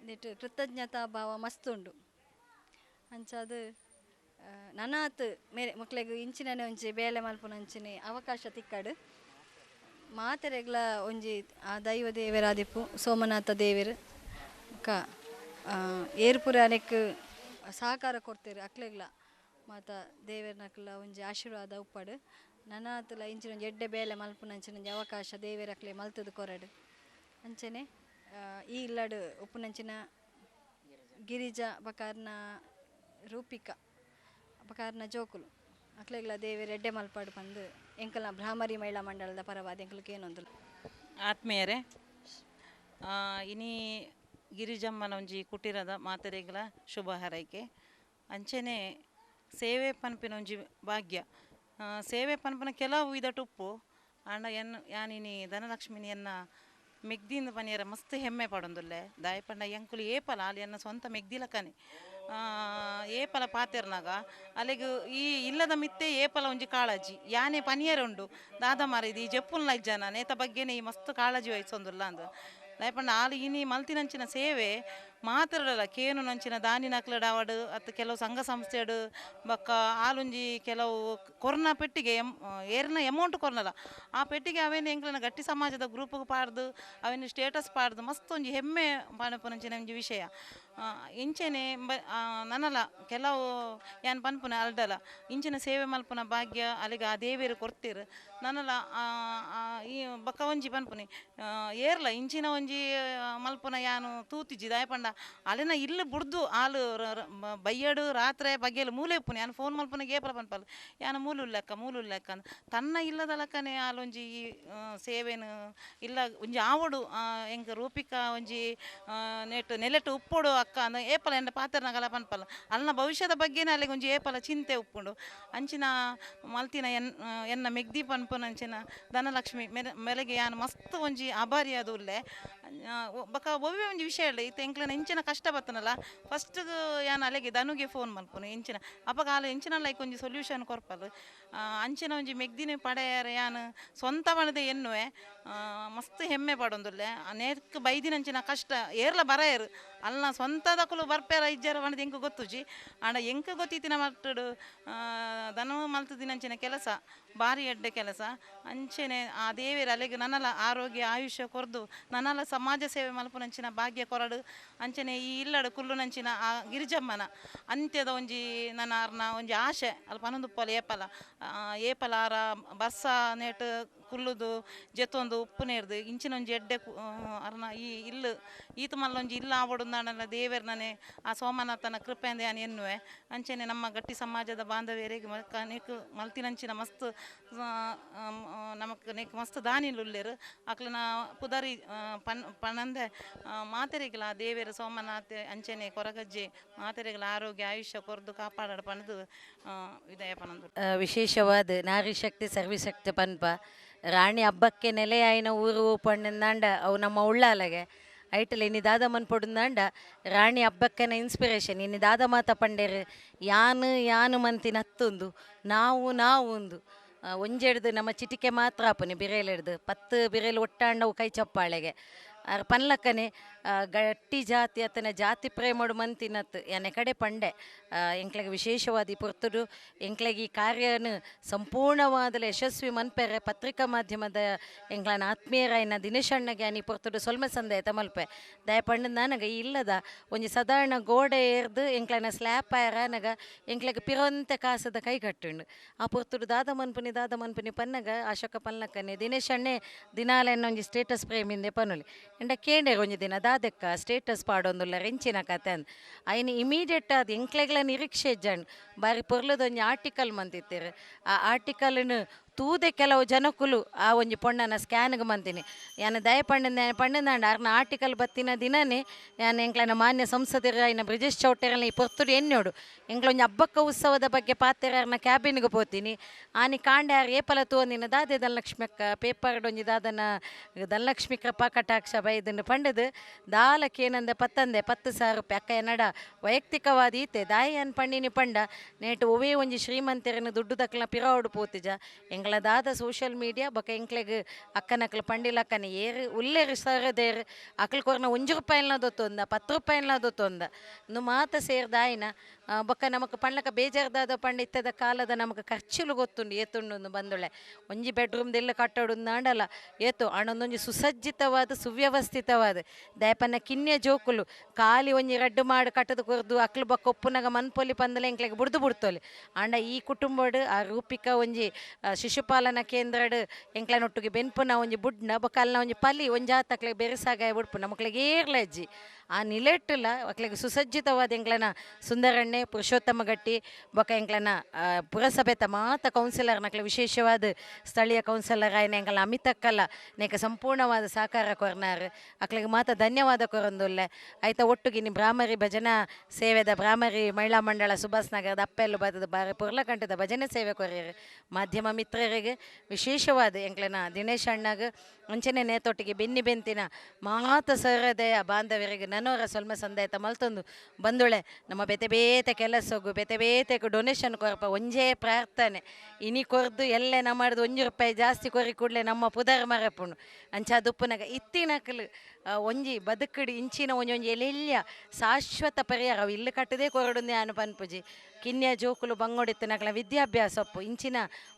ನೆಟ್ಟು ಕೃತಜ್ಞತಾ ಭಾವ ಮಸ್ತುಂಡು ಅಂಚಾದು ನನಾತ್ ಮೇರೆ ಮಕ್ಳಿಗೆ ಇಂಚಿನನೆ ಒಂಜಿ ಬೇಲೆ ಮಲ್ಪುನಂಚಿನ ಅವಕಾಶ ತಿಕ್ಕಡು ಮಾತೆರೆಗ್ಲ ಒಂಜಿ ಆ ದೈವ ದೇವರಾದಿಪ್ಪು ಸೋಮನಾಥ ದೇವರು ಏರ್ಪುರ ಅನೆಕ್ ಸಹಕಾರ ಕೊಡ್ತೇರು ಅಕ್ಲೆಗ್ಲ ಮಾತ ದೇವರನಕ್ಲ ಒಂಜಿ ಆಶೀರ್ವಾದ ಉಪ್ಪಡು ನನಾತ್ಲ ಇಂಚಿನ ಒಂಜಿ ಎಡ್ಡೆ ಬೇಲೆ ಮಲ್ಪುನಂಚಿನ ಅವಕಾಶ ದೇವರಕ್ಲೆ ಮಲ್ತದು ಕೊರಡು ಅಂಚನೆ ಈ ಇಲ್ಲಡು ಉಪ್ಪುನಂಚಿನ ಗಿರಿಜಾ ಬಕಾರ್ನ ರೂಪಿಕ ಬಕಾರ್ನ ಜೋಕುಲು ಅಕ್ಲೆಗ್ಲ ದೇವರು ಎಡ್ಡೆ ಮಲ್ಪಾಡು ಬಂದು ಎಂಕಲ್ನ ಬ್ರಾಹ್ಮರಿ ಮಹಿಳಾ ಮಂಡಳದ ಪರವಾದ ಎಂಕಲ್ಗೆ ಏನೊಂದು ಆತ್ಮೀಯರೇ ಇನಿ ಗಿರಿಜಮ್ಮನ ಒಂಜಿ ಕುಟೀರದ ಮಾತೆರೆಗ್ಲ ಶುಭ ಹಾರೈಕೆ ಅಂಚನೆ ಸೇವೆ ಪನ್ಪಿನ ಒಂಜಿ ಭಾಗ್ಯ ಸೇವೆ ಪನ್ಪನ ಕೆಲವು ಇದಟ್ಟು ಉಪ್ಪು ಆಂಡ ಯಾನಿನಿ ಧನಲಕ್ಷ್ಮಿನಿ ಎನ್ನ ಮೆಗ್ದಿಂದ ಪನಿಯರ ಮಸ್ತ್ ಹೆಮ್ಮೆ ಪಡೊಂದುಲ್ಲೆ ದಾಯಪಂಡ ಎಂಕುಲು ಏಪಲ ಅಲ್ಲಿ ಎನ್ನ ಸ್ವಂತ ಮೆಗ್ದಿಲಕನೆ ಏಪಲ ಪಾತೆರ್ನಾಗ ಅಲ್ಲಿಗೆ ಈ ಇಲ್ಲದ ಮಿತ್ತೆ ಏಪಲ ಒಂಜಿ ಕಾಳಜಿ ಯಾನೆ ಪನಿಯರುಂಡು ದಾದ ಮಾರಿದಿ ಈ ಜಪ್ಪುಲ್ನ ಜನ ನೇತ ಬಗ್ಗೆನೇ ಈ ಮಸ್ತ್ ಕಾಳಜಿ ವಹಿಸೊಂದುಲ್ಲ ಅಂದು ದಾಯಪಂಡ ಆಲು ಇನಿ ಮಲ್ತಿನಂಚಿನ ಸೇವೆ ಮಾತ್ರಲ್ಲ ಕೇನು ನಂಚಿನ ದಾನಿ ನಕ್ಲಡಾವಡು ಅತ್ತು ಕೆಲವು ಸಂಘ ಸಂಸ್ಥೆಡು ಬಕ್ಕ ಆಲುಂಜಿ ಕೆಲವು ಕೊರೋನಾ ಪೆಟ್ಟಿಗೆ ಏರ್ನ ಅಮೌಂಟ್ ಕೊರ್ನಲ್ಲ ಆ ಪೆಟ್ಟಿಗೆ ಅವೇನು ಎಂಕ್ಲನ ಗಟ್ಟಿ ಸಮಾಜದ ಗ್ರೂಪ್ಗೆ ಪಾಡ್ದು ಅವೇನು ಸ್ಟೇಟಸ್ ಪಾಡ್ದು ಮಸ್ತ್ ಒಂಜಿ ಹೆಮ್ಮೆ ಪಣಪುನಂಚಿನ ಒಂಜಿ ವಿಷಯ ಇಂಚೆನೆ ನನಲ ಕೆಲವು ಏನು ಪನ್ಪುನ ಅಲ್ದಲ್ಲ ಇಂಚಿನ ಸೇವೆ ಮಲ್ಪುನ ಭಾಗ್ಯ ಅಲ್ಲಿಗೆ ಆ ದೇವಿಯರು ಕೊಡ್ತೀರು ನನಲ ಈ ಬಕ್ಕ ಒಂಜಿ ಪನ್ಪುನಿ ಏರ್ಲ ಇಂಚಿನ ಒಂಜಿ ಮಲ್ಪುನ ಯಾನು ತೂತಿಜಿ ದಾಯಪಂಡ ಅಲ್ಲಿನ ಇಲ್ಲಿ ಬುಡ್ದು ಆಲು ಬಯ್ಯಡು ರಾತ್ರಿ ಬಗೆಯಲ್ಲಿ ಮೂಲೆ ಉಪ್ಪುನಿ ಯಾನು ಫೋನ್ ಮಲ್ಪನ ಗೇಪಲ ಪನ್ಪಲ್ಲ ಯಾನು ಮೂಲು ಲೆಕ್ಕ ಅಂತ ತನ್ನ ಇಲ್ಲದ ಲಕ್ಕನೆ ಆಲೊಂಜಿ ಸೇವೆನು ಇಲ್ಲ ಒಂಜಿ ಆವಡು ಎಂಕ ರೂಪಿಕ ಒಂಜಿ ನೆಲೆಟ್ಟು ಉಪ್ಪೊಡು ಅಕ್ಕ ಅಂದ ಏಪಲ ಎಂಡ ಪಾತ್ರನಗಲ ಪನ್ಪಲ್ಲ ಅಲ್ಲಿನ ಭವಿಷ್ಯದ ಬಗ್ಗೆನೇ ಅಲ್ಲಿಗೆ ಒಂಜಿ ಏಪಲ ಚಿಂತೆ ಉಪ್ಪುಂಡು ಅಂಚಿನ ಮಲ್ತಿನ ಎನ್ನ ಮೆಗ್ದಿ ಪನ್ಪುನ ಅಂಚಿನ ಧನಲಕ್ಷ್ಮಿ ಮೆಲೆಗೆ ಯಾನು ಮಸ್ತ್ ಒಂಜಿ ಆಭಾರಿ ಅದು ಉಲ್ಲೆ ಬಕ ಒವ್ವೆ ಒಂಜಿ ವಿಷಯ ಇಲ್ಲ ಇತ್ತು ಎಂಕ್ಲನ ಇಂಚಿನ ಕಷ್ಟ ಬತ್ತನಲ್ಲ ಫಸ್ಟ್ ಯಾನು ಅಲ್ಲಿಗೆ ಧನುಗೆ ಫೋನ್ ಮಲ್ಪುನು ಇಂಚಿನ ಅಪಗ ಆಲು ಇಂಚಿನ ಲೈಕ್ ಒಂಜಿ ಸೊಲ್ಯೂಷನ್ ಕೊರ್ಪಲ್ ಅಂಚಿನ ಒಂಜಿ ಮೆಗ್ದಿನ ಪಡೆಯರ ಯಾನು ಸ್ವಂತ ಮನದೆ ಎನ್ನುವೆ ಮಸ್ತ್ ಹೆಮ್ಮೆ ಪಡೊಂದುಲ್ಲೆ ನೇರ್ಕ್ ಬೈದಿನಂಚಿನ ಕಷ್ಟ ಏರ್ಲ ಬರೆಯರು ಅಲ್ಲ ಸ್ವಂತದಕ್ಕಲು ಬರ್ಪೇರ ಇಜ್ಜರ ಮನದ ಎಂಕ ಗೊತ್ತುಜಿ ಆಂಡ ಎಂಕ ಗೊತ್ತಿತ್ತಿನ ಮಟ್ಟಡು ದನ ಮಲ್ತದಿನಂಚಿನ ಕೆಲಸ ಭಾರಿ ಎಡ್ಡೆ ಕೆಲಸ ಅಂಚೆನೆ ಆ ದೇವೇರು ಅಲ್ಲಿಗೆ ನನ್ನಲ್ಲ ಆರೋಗ್ಯ ಆಯುಷ್ಯ ಕೊರ್ದು ನನ್ನಲ್ಲ ಸಮಾಜ ಸೇವೆ ಮಲ್ಪುನಂಚಿನ ಭಾಗ್ಯ ಕೊರಡು ಅಂಚನೆ ಈ ಇಲ್ಲಡು ಕುಲ್ಲುನಂಚಿನ ಆ ಗಿರಿಜಮ್ಮನ ಅಂತ್ಯದ ಒಂಜಿ ನನ್ನ ಅರ್ನ ಒಂಜಿ ಆಶೆ ಅಲ್ಪ ಹನ್ನೊಂದುಪ್ಪಲು ಏಪಲ ಆರ ಬರ್ಸ ನೆಟ್ ಕುಲ್ಲುದು ಜೆತ್ತೊಂದು ಉಪ್ಪು ನೇರ್ದು ಇಂಚಿನ ಒಂಜಿ ಎಡ್ಡೆ ಅರ್ನ ಈ ಇಲ್ಲು ಈತ ಮಲ್ಲೊಂಜಿ ಇಲ್ಲ ಆವಡುಂದಾಣಲ್ಲ ದೇವೇರ್ನೇ ಆ ಸೋಮನಾಥನ ಕೃಪೆಂದೆ ನಾನು ಎನ್ನುವೆ ಅಂಚೆನೆ ನಮ್ಮ ಗಟ್ಟಿ ಸಮಾಜದ ಬಾಂಧವ್ಯರಿಗೆ ನೆಕ್ ಮಲ್ತಿನಂಚಿನ ಮಸ್ತ್ ನಮಕ್ ನೆಕ್ ಮಸ್ತ್ ದಾನಿಲುಲ್ಲೇರು ಅಕ್ಲನ ಪುದರಿ ಪಣಂದೆ ಮಾತೆರೆಗಳ ದೇವೇರ ಸೋಮನಾಥ ಅಂಚೆನೆ ಕೊರಗಜ್ಜೆ ಮಾತೆರೆಗಳ ಆರೋಗ್ಯ ಆಯುಷ್ಯ ಕೊರ್ದು ಕಾಪಾಡ ಪಣದು ವಿದಯ ಪಣಂದು ವಿಶೇಷವಾದ ನಾರಿ ಶಕ್ತಿ ಸರ್ವಿಶಕ್ತಿ ಪನ್ಪ ರಾಣಿ ಹಬ್ಬಕ್ಕೆ ನೆಲೆಯಾಯಿನ ಊರು ಪಣ್ಣಂದಾಂಡ ಅವು ನಮ್ಮ ಉಳ್ಳಾಲಗೆ ಐಟಲ್ ಇನ್ನು ದಾದ ಮನ್ಪೊಡುಂದಾಂಡ ರಾಣಿ ಹಬ್ಬಕ್ಕನ ಇನ್ಸ್ಪಿರೇಷನ್ ಇನ್ನು ದಾದ ಮಾತ ಪಂಡೇರು ಯಾನು ಮಂತಿನ ಹತ್ತೊಂದು ನಾವು ಒಂದು ಒಂಜೆಡ್ದು ನಮ್ಮ ಚಿಟಿಕೆ ಮಾತ್ರ ಆಪುನಿ ಬಿರೇಲಿಡ್ದು 10 ಬಿರೇಲು ಒಟ್ಟಾಂಡವು ಕೈ ಚಪ್ಪಾಳೆಗೆ ಪನ್ಲಕ್ಕನೆ ಗಟ್ಟಿ ಜಾತಿ ಅತನ ಜಾತಿ ಪ್ರೇಮಡು ಮಂತಿನತ್ತು ಎನೆ ಕಡೆ ಪಂಡೆ ಎಂಕ್ಲೆಗೆ ವಿಶೇಷವಾದಿ ಪೊರ್ತುಡು ಎಂಕ್ಲೆಗೆ ಈ ಕಾರ್ಯನ ಸಂಪೂರ್ಣವಾದ ಯಶಸ್ವಿ ಮನ್ಪೆರೆ ಪತ್ರಿಕಾ ಮಾಧ್ಯಮದ ಎಂಕ್ಲನ ಆತ್ಮೀಯರಾಯಿನ ದಿನೇಶಣ್ಣಗೆ ಅನಿ ಪೊರ್ತುಡು ಸೊಲ್ಮೆ ಸಂದೆ ತಮಲ್ಪೆ ದಯ ಪಂಡ ನನಗೆ ಇಲ್ಲದ ಒಂಜಿ ಸಾಧಾರಣ ಗೋಡೆ ಏರ್ದು ಎಂಕ್ಲನ ಸ್ಲ್ಯಾಪ್ ಆಯರ ನನಗೆ ಎಂಕ್ಲೆಗೆ ಪಿರೊಂತೆ ಕಾಸದ ಕೈ ಕಟ್ಟುಂಡು ಆ ಪೊರ್ತುಡು ದಾದ ಮನ್ಪುನಿ ಪನ್ನಗ ಅಶೋಕ ಪನ್ಲಕ್ಕನೆ ದಿನೇಶಣ್ಣೆ ದಿನಾಲೆನ್ನ ಒಂಜಿ ಸ್ಟೇಟಸ್ ಪ್ರೇಮಿಂದೆ ಪನ್ನುಲಿ ಎಂಡ ಕೇಂಡೇರು ಒಂಜಿ ದಿನ ದಾದೆಕ್ಕ ಸ್ಟೇಟಸ್ ಪಾಡೊಂದುಲ್ಲ ರೆಂಚಿನ ಕತೆ ಅಂದ್ ಅಯ್ನ ಇಮಿಡಿಯೇಟ್ ಅದು ಎಂಕ್ಲೆಗ್ಲ ನಿರೀಕ್ಷೆ ಜಂಡ್ ಬಾರಿ ಪೊರ್ಲದೊಂಜಿ ಆರ್ಟಿಕಲ್ ಮಂತಿತ್ತೇರು ಆ ಆರ್ಟಿಕಲ್ನು ತೂದೆ ಕೆಲವು ಜನಕ್ಕುಲು ಆ ಒಂಜಿ ಪೊಣ್ಣನ ಸ್ಕ್ಯಾನ್ಗೆ ಮಂತೀನಿ ಯಾನು ದಯ ಪಂಡಂದಾಂಡ ಅರ್ನ ಆರ್ಟಿಕಲ್ ಬತ್ತಿನ ದಿನನೇ ಯಾನು ಎಂಕ್ಲನ ಮಾನ್ಯ ಸಂಸದರು ಐನ ಬ್ರಿಜೇಶ್ ಚೌಟೆರಲ್ಲ ಈ ಪೊರ್ತುಡು ಎನ್ನೋಡು ಎಂಕ್ಲೊಂಜಿ ಹಬ್ಬಕ್ಕ ಉತ್ಸವದ ಬಗ್ಗೆ ಪಾತೆರರ್ನ ಕ್ಯಾಬಿನ್ಗೆ ಪೋತೀನಿ ಆನಿ ಕಾಂಡೆ ಯಾರು ಏಪಲ ತೋಂದಿನ ದಾದೆ ಧನಲಕ್ಷ್ಮಿ ಅಕ್ಕ ಪೇಪರ್ಡ್ ಒಂಜಿ ದಾದನ ಧನಲಕ್ಷ್ಮಿ ಕೃಪಾ ಕಟಾಕ್ಷ ಬೈದನ್ನು ಪಂಡದು ದಾಲಕ್ಕೆ ಏನಂದೆ 10,000 ರೂಪಾಯಿ ಅಕ್ಕ ಎನ್ನಡ ವೈಯಕ್ತಿಕವಾದ ಈತೆ ದಾಯಿ ಅನ್ ಪಂಡಿನಿ ಪಂಡ ನೇಟು ಒವೇ ಒಂಜಿ ಶ್ರೀಮಂತರನ್ನು ದುಡ್ಡು ದಕ್ಕಲ ಪಿರಾವಡು ಪೋತಿಜ ಎಂಗ್ಲದಾದ ಸೋಷಿಯಲ್ ಮೀಡಿಯಾ ಬೊಕ ಎಂಕ್ಲೆಗ್ ಅಕ್ಕನಕ್ಲು ಪಂಡಿಲಕ್ಕನ ಏರು ಉಲ್ಲೇರು ಸರದೇರು ಅಕ್ಲು ಕೊರ್ನ 1 ರೂಪಾಯಿನ ದೊತ್ತೊಂದ 10 ರೂಪಾಯಿನ ದೊತ್ತೊಂದ ನು ಮಾತ ಸೇರ್ದಾಯಿನ ಬೊಕ್ಕ ನಮಕ್ ಪಂಡ್ಲಕ ಬೇಜಾರ್ದಾದ ಪಂಡಿತ್ತದ ಕಾಲದ ನಮಕ್ ಖರ್ಚುಲು ಗೊತ್ತುಂಡು ಏತುಂಡು ಬಂದುಳೆ ಒಂಜಿ ಬೆಡ್ರೂಮ್ದೆಲ್ಲ ಕಟ್ಟೋಡು ನಾಡಲ್ಲ ಏತು ಅಣ್ಣೊಂದೊಂಜಿ ಸುಸಜ್ಜಿತವಾದ ಸುವ್ಯವಸ್ಥಿತವಾದ ದಯಪನ್ನ ಕಿನ್ಯ ಜೋಕುಲು ಖಾಲಿ ಒಂಜಿ ರಡ್ಡು ಮಾಡಿ ಕಟ್ಟದು ಕೊರ್ದು ಅಕ್ಲು ಬೊಕ್ಕ ಒಪ್ಪುನಾಗ ಮನ್ಪೊಲಿ ಪಂದಲೆ ಎಂಕ್ಲೆಗ್ ಬುಡ್ತೊಲಿ ಅಂಡ ಈ ಕುಟುಂಬಡು ಆ ರೂಪಿಕ ಒಂಜಿ ಶಿಶುಪಾಲನಾ ಕೇಂದ್ರಡ್ ಎಂಕ್ಲನೊಟ್ಟಿಗೆ ಬೆನ್ಪುನ ಒಂಜಿ ಬುಡ್ನ ಬೊಕ್ಕ ಅಲ್ನ ಒಂಜಿ ಪಲಿ ಒಂಜಾತಕ್ಲೆಗ್ ಬೆರೆಸಾಗಾಯ ಬುಡ್ಪು ನಮಕ್ಲೆಗ್ ಏರ್ಲ ಅಜ್ಜಿ ಆ ನಿಲೆಟ್ಟುಲ ಅಕ್ಲೆಗ್ ಸುಸಜ್ಜಿತವಾದ ಎಂಕ್ಲನ ಸುಂದರಣ್ಣೆ ಪುರುಷೋತ್ತಮ ಗಟ್ಟಿ ಬೊಕ್ಕ ಎಂಕ್ಲನ ಪುರಸಭೆತ ಮಾತ ಕೌನ್ಸಿಲರ್ ನಕ್ಲೆ ವಿಶೇಷವಾದ ಸ್ಥಳೀಯ ಕೌನ್ಸಿಲರ್ ಆಯ್ನ ಎಂಕಲ್ನ ಅಮಿತಕ್ಕಲ್ಲ ನೆಕ ಸಂಪೂರ್ಣವಾದ ಸಹಕಾರ ಕೊರ್ನಾರು ಅಕ್ಲೆಗ್ ಮಾತ ಧನ್ಯವಾದ ಕೊರೊಂದುಲ್ಲೆ ಐತ ಒಟ್ಟುಗಿನಿ ಬ್ರಾಹ್ಮರಿ ಭಜನಾ ಸೇವೆದ ಬ್ರಾಹ್ಮರಿ ಮಹಿಳಾ ಮಂಡಳ ಸುಭಾಸ್ ನಗರದ ಅಪ್ಪೆಲ್ಲು ಬದದ ಬಾರಿ ಪುರ್ಲಕಂಠದ ಭಜನೆ ಸೇವೆ ಕೊರಿಯರು ಮಾಧ್ಯಮ ಮಿತ್ರರಿಗೆ ವಿಶೇಷವಾದ ಎಂಕ್ಲನ ದಿನೇಶ್ ಅಣ್ಣಗ ಅಂಚನೆ ನೇತೊಟ್ಟಿಗೆ ಬೆನ್ನಿಬೆಂತಿನ ಮಾತ ಸಹೃದಯ ಬಾಂಧವರಿಗೆ ನನ್ನವರ ಸೊಲ್ಮೆ ಸಂದಾಯತ ಮಲ್ತೊಂದು ಬಂದುಳೆ ನಮ್ಮ ಬೇತೆ ಕೆಲಸಗು ಬೇತೆ ಡೊನೇಷನ್ ಕೊರಪ ಒಂಜೇ ಪ್ರಾರ್ಥನೆ ಇನಿ ಕೊರ್ದು ಎಲ್ಲೆ ನಮ್ಮದು 1 ರೂಪಾಯಿ ಜಾಸ್ತಿ ಕೊರಿ ಕೂಡಲೇ ನಮ್ಮ ಪುದರ್ ಮರಪುಣು ಅಂಚ ದುಪ್ಪುನಾಗ ಇತ್ತಿನಕಲು ಒಂಜಿ ಬದುಕುಡು ಇಂಚಿನ ಒಂಜೊಂಜಿ ಎಲೆಲ್ಯ ಶಾಶ್ವತ ಪರಿಹಾರ ಅವು ಇಲ್ಲು ಕಟ್ಟದೇ ಕೊರಡುಂದೆ ಆನು ಪನ್ಪುಜಿ ಕಿನ್ಯ ಜೋಕುಲು ಬಂಗೊಡಿತ್ತು ನಕ್ಲ ವಿದ್ಯಾಭ್ಯಾಸ ಒಪ್ಪು ಇಂಚಿನ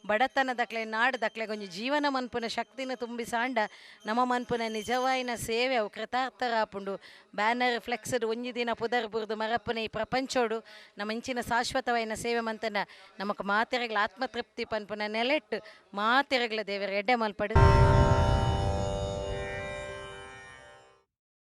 ಬಡತನದಕ್ಲೆ ನಾಡದಕ್ಲೆ ಒಂಜಿ ಜೀವನ ಮನ್ಪುನ ಶಕ್ತಿನ ತುಂಬಿಸಾಂಡ ನಮ್ಮ ಮನ್ಪುನ ನಿಜವಾಯಿನ ಸೇವೆ ಅವು ಕೃತಾರ್ಥರಾಪುಂಡು ಬ್ಯಾನರ್ ಫ್ಲೆಕ್ಸ್ಡ್ ಒಂಜಿ ದಿನ ಪುದರ್ ಬುರ್ದು ಮರಪ್ಪುನ ಈ ಪ್ರಪಂಚೋಡು ನಮ್ಮ ಇಂಚಿನ ಶಾಶ್ವತವಾಯಿನ ಸೇವೆ ಮಂತನ ನಮಕ್ ಮಾತೆರೆಗಳ ಆತ್ಮತೃಪ್ತಿ ಪನ್ಪುನ ನೆಲೆಟ್ಟು ಮಾತೆರೆಗಳ ದೇವರ ಎಡ್ಡೆ ಮಲ್ಪಡು